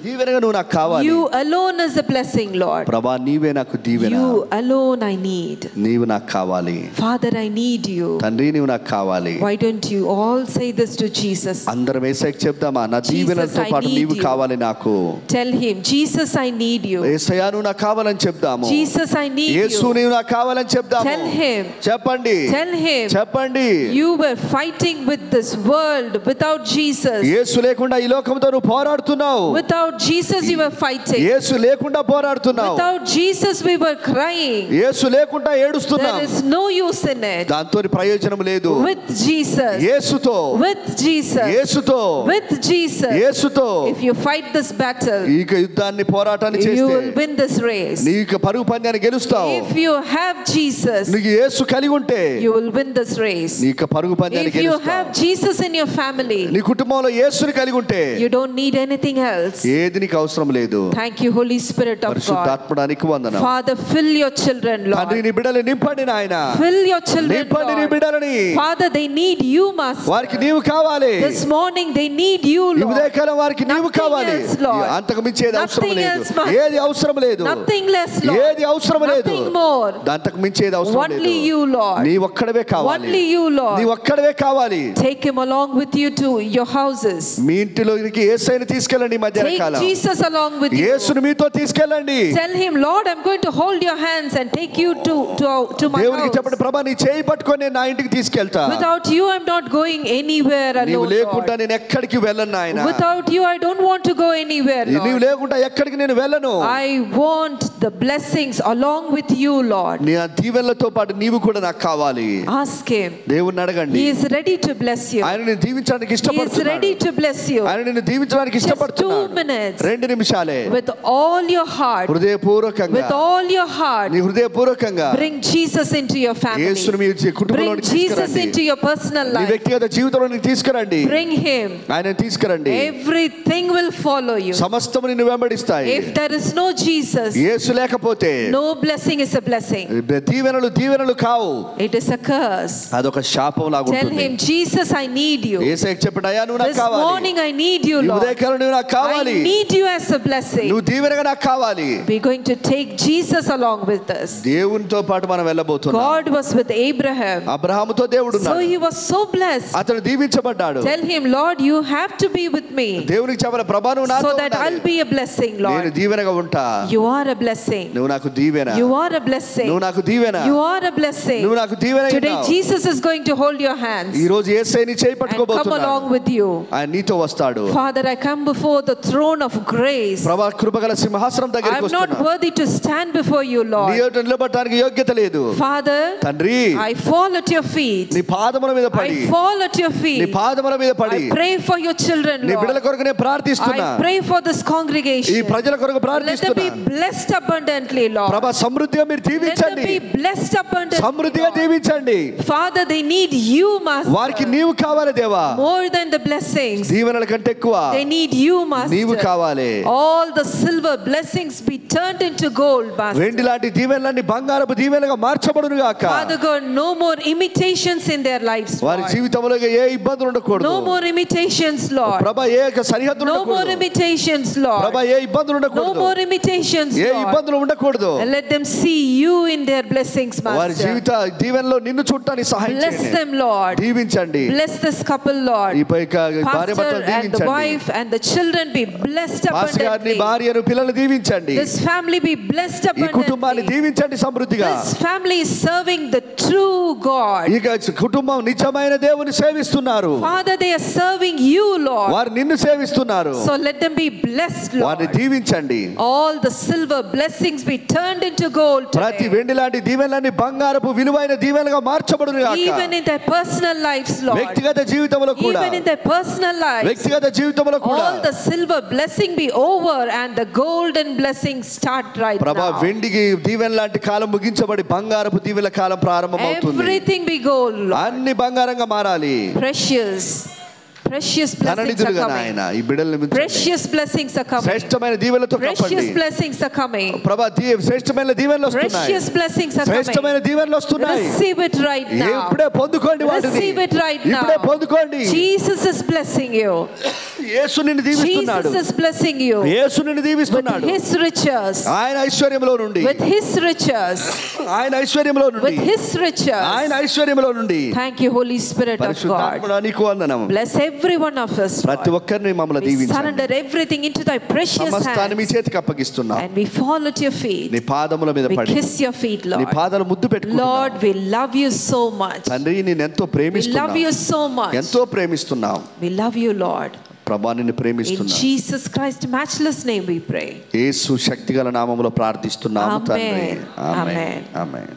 దీవెనగా నువ్వు నాకు కావాలి. You alone is a blessing, Lord. ప్రభా నీవే నాకు దీవెన. You alone I need. నీవు నాకు కావాలి. Father, I need you. తండ్రి నీవు నాకు కావాలి. Why don't you all say this to Jesus? అందరం యేసయ్యకి చెప్దామా? నా దీవెనలతో I పాటు need నీవు you. కావాలి నాకు. Tell him, Jesus, I need you. యేసయ్యా నువ్వు నాకు కావాలని చెప్దాము. Jesus, I need Yesu you. నీవు నాకు కావాలని చెప్దాము. Tell him. చెప్పండి. Tell him. చెప్పండి. You were fighting with this world without Jesus. యేసు లేకుండా ఈ లోకంతో నువ్వు పోరాడుతున్నావు. Without Jesus you were fighting. యేసు లేకుండా పోరాడుతున్నావు. Without Jesus we were crying. యేసు లేకుండా ఏడుస్తున్నావు. There is no use in it. దాంతో ప్రయోజనం లేదు. With Jesus. యేసుతో. With Jesus. యేసుతో. With Jesus. యేసుతో. If you fight this battle, ఈ యుద్ధాన్ని పోరాటాన్ని you చేస్తే will win this race. నీకు పరుగు పందాన్ని గెలుస్తావు. If you have Jesus, నీకు యేసు కలిగి ఉంటే you will win this race. నీకు పరుగు పందాన్ని If you గెలుస్తావు. have Jesus in your family, నీ కుటుంబంలో యేసుని కలిగి ఉంటే you don't need anything else. ఏది నీకు అవసరం లేదు. Thank you, Holy Spirit of God. పరిశుద్ధాత్మడానికి వందనం. Father, fill your children, తండ్రి Lord. నీ బిడ్డలు నింపండి నాయన. Fill your children, నింపండి నీ Lord. బిడ్డలని. Father, they need you, Master. వారికి నీవు కావాలి. This morning they need you, ఈ Lord. ఉదయకాలం వారికి నీవు Nothing కావాలి. else, Lord. అంతకు మించి ఏది అవసరం Nothing లేదు. else, Master. ఏది అవసరం లేదు. Nothing less, Lord. ఏది అవసరం లేదు. Nothing more. అంతకు మించి ఏది అవసరం లేదు. Only you, you, Lord. నీ ఒక్కడవే కావాలి. Only you, Lord. నీ ఒక్కడవే కావాలి. Take him along with you to your houses. మీ ఇంటిలోకి యేసుని తీసుకెళ్ళండి. మధ్యాహ్న Take column Jesus along with you. యేసుని మీతో తీసుకెళ్ళండి. Tell him, Lord, I'm going to hold your hands and take you to my దేవునికి house. చెప్పండి, ప్రభా నీ చేయి పట్టుకొని నేను నా ఇంటికి తీసుకెళ్తా. Without you I'm not going anywhere alone. నీవు లేకుండా Lord. నేను ఎక్కడికి వెళ్ళను నాయనా. Without you I don't want to go anywhere, నీవు Lord. లేకుండా ఎక్కడికి నేను వెళ్ళను. I want the blessings along with you, Lord. నీ దీవెనలతో పాటు నీవు కూడా నాకు కావాలి. Ask him. దేవుణ్ణి అడగండి. He is ready to bless you. ఆయన నిన్ను దీవించడానికి He is ఇష్టపడుతున్నాడు. ready to bless you. ఆయన నిన్ను దీవించడానికి Just 2 ఇష్టపడుతున్నాడు. minutes. 2 నిమిషాలే. With all your heart. హృదయపూర్వకంగా. With all your heart. నీ హృదయపూర్వకంగా. Bring Jesus into your family. యేసుని మీ Bring కుటుంబంలోకి Jesus తీసుకురండి. into your personal నీ life. వ్యక్తిగత జీవితంలోకి తీసుకురండి. Bring him. ఆయనను తీసుకురండి. Everything will follow you. సమస్తము నిన్ను వెంబడిస్తాయి. If there is no Jesus, యేసు లేకపోతే no blessing is a blessing. దీవెనలు కావు. It is a curse. అదొక శాపం లాగా Tell ఉంటుంది. him, Jesus, I need you. యేసుకి చెప్పండి, అయ్యా నువ్వు నాకు This కావాలి. morning I need you, ఈ Lord. ఉదయకాలం నువ్వు నాకు కావాలి. I need you as a blessing. నువ్వు దీవెనగా నాకు కావాలి. We're going to take Jesus along with us. దేవునితో పాటు మనం వెళ్ళబోతున్నాం. God was with Abraham. అబ్రహాముతో దేవుడు So ఉన్నాడు. he was so blessed. అతను దీవించబడ్డాడు. Tell him, Lord, you have to be with me దేవునికి చెప్పాలి, ప్రభా నువ్వు నాతో so that I'll ఉండాలి. be a blessing, నేను Lord. దీవెనగా ఉంటా. You are a blessing. నువ్వు నాకు దీవెన. You are a blessing. నువ్వు నాకు దీవెన. You are a blessing. నువ్వు నాకు దీవెన Today ఉన్నావు. Jesus is going to hold your hands ఈ రోజు యేసయ్యని చేయి and come పట్టుకోబోతున్నాడు. along with you. ఆయన నీతో వస్తాడు. Father, I come before the throne of grace. ప్రభా కృపగల సింహాసనం దగ్గరికి I'm not వస్తున్నా. worthy to stand before you, నీ Lord. ఎదుట నిలబడడానికి యోగ్యత లేదు. Father, తండ్రి I fall at your feet. నీ పాదముల మీద పడి, I fall at your నీ feet. పాదముల మీద పడి I pray for your children, నీ బిడ్డల Lord. కొరకు నేను ప్రార్థిస్తున్నా. I pray for this ఈ congregation. ప్రజల కొరకు Let them ప్రార్థిస్తున్నా. be blessed abundantly, Lord. ప్రభా సమృద్ధిగా మీరు Let them దీవించండి. be blessed abundantly, సమృద్ధిగా Lord. దీవించండి. Father, they need you, వారికి Master. నీవు కావాలి దేవా. More than the blessings. దీవెనల కంటే ఎక్కువ They need you, నీవు Master. కావాలి. All the silver blessings be turned into gold, Master. వెండి లాంటి దీవెనలన్నీ బంగారపు దీవెనలుగా మార్చబడును గాక. Father God, no more imitations in their lives, వారి Lord. జీవితంలో ఏ ఇబ్బందులు ఉండకూడదు. No more imitations, Lord. ప్రభా ఏ సరిహద్దులు No more ఉండకూడదు. imitations, Lord. ప్రభా ఏ ఇబ్బందులు No ఉండకూడదు. more imitations, ఏ Lord. ఇబ్బందులు ఉండకూడదు. And let them see you in their blessings, వారి Master. జీవిత దీవెనలో నిన్ను చూడటానికి సహాయం Bless చేయండి. them, Lord. దీవించండి. Bless this couple, Lord. ఈ పై భార్య Pastor భర్తలు and the దీవించండి. wife and the children be blessed pastor గారిని abundantly. భార్యను పిల్లలు దీవించండి. This family be blessed ఈ కుటుంబాన్ని abundantly. దీవించండి సమృద్ధిగా. This family is serving the true God. ఇక కుటుంబం నిజమైన దేవుని సేవిస్తున్నారు. Father, they are serving you, Lord. వారు నిన్ను సేవిస్తున్నారు. So let them be blessed, వారిని Lord. దీవించండి. All the silver blessings be turned into gold ప్రతి today. వెండి లాంటి దీవెనలన్నీ బంగారపు విలువైన దీవెనలుగా మార్చబడును గాక. Even in their personal lives, Lord. వ్యక్తిగత జీవితంలో కూడా, Even in their personal lives. వ్యక్తిగత జీవితంలో కూడా All the silver blessing be over and the golden blessing start right ప్రభా now. వెండికి దీవెన లాంటి కాలం ముగించబడి బంగారపు దీవెన కాలం ప్రారంభమవుతుంది. Everything be gold, Lord. అన్ని బంగారంగా మారాలి. Precious blessings are ధననిధులుగా coming. నాయన ఈ బిడ్డలను మించండి. Precious blessings are coming. శ్రేష్టమైన దీవెనలతో కప్పండి. Precious blessings are coming. ప్రభా శ్రేష్టమైన దీవెనలు వస్తున్నాయి. Precious blessings are శ్రేష్టమైన coming. దీవెనలు వస్తున్నాయి. Receive it right now. ఇప్పుడే పొందుకోండి వాటిని. Receive it right now. ఇప్పుడే పొందుకోండి. Jesus is blessing you. యేసు నిన్ను దీవిస్తున్నాడు. Jesus is blessing you. యేసు నిన్ను With దీవిస్తున్నాడు. his riches. ఆయన ఐశ్వర్యంలో నుండి, With his riches. ఆయన ఐశ్వర్యంలో నుండి, With his riches. ఆయన ఐశ్వర్యంలో నుండి. Thank you, Holy Spirit of God. పరిశుద్ధాత్ముడా నీకు వందనం. Bless every one of us, ప్రతి Lord. ఒక్కరిని మమ్మల్ని We దీవించండి. surrender everything into thy precious సమస్తాన్ని మీ hands. చేతికి అప్పగిస్తున్నాం. And we fall at your feet. నీ పాదముల మీద We పడి kiss your feet, నీ Lord. పాదాలు ముద్దు పెట్టుకుంటున్నాం. Lord, we love you so much. తండ్రి నేను ఎంతో We ప్రేమిస్తున్నాం. love you so much. ఎంతో ప్రేమిస్తున్నాం. We love you, Lord. ప్రభా నిన్ను In ప్రేమిస్తున్నాం. Jesus Christ's matchless name we pray. యేసు శక్తిగల నామములో ప్రార్థిస్తున్నాము తండ్రి. Amen. ఆమేన్. Amen. ఆమేన్.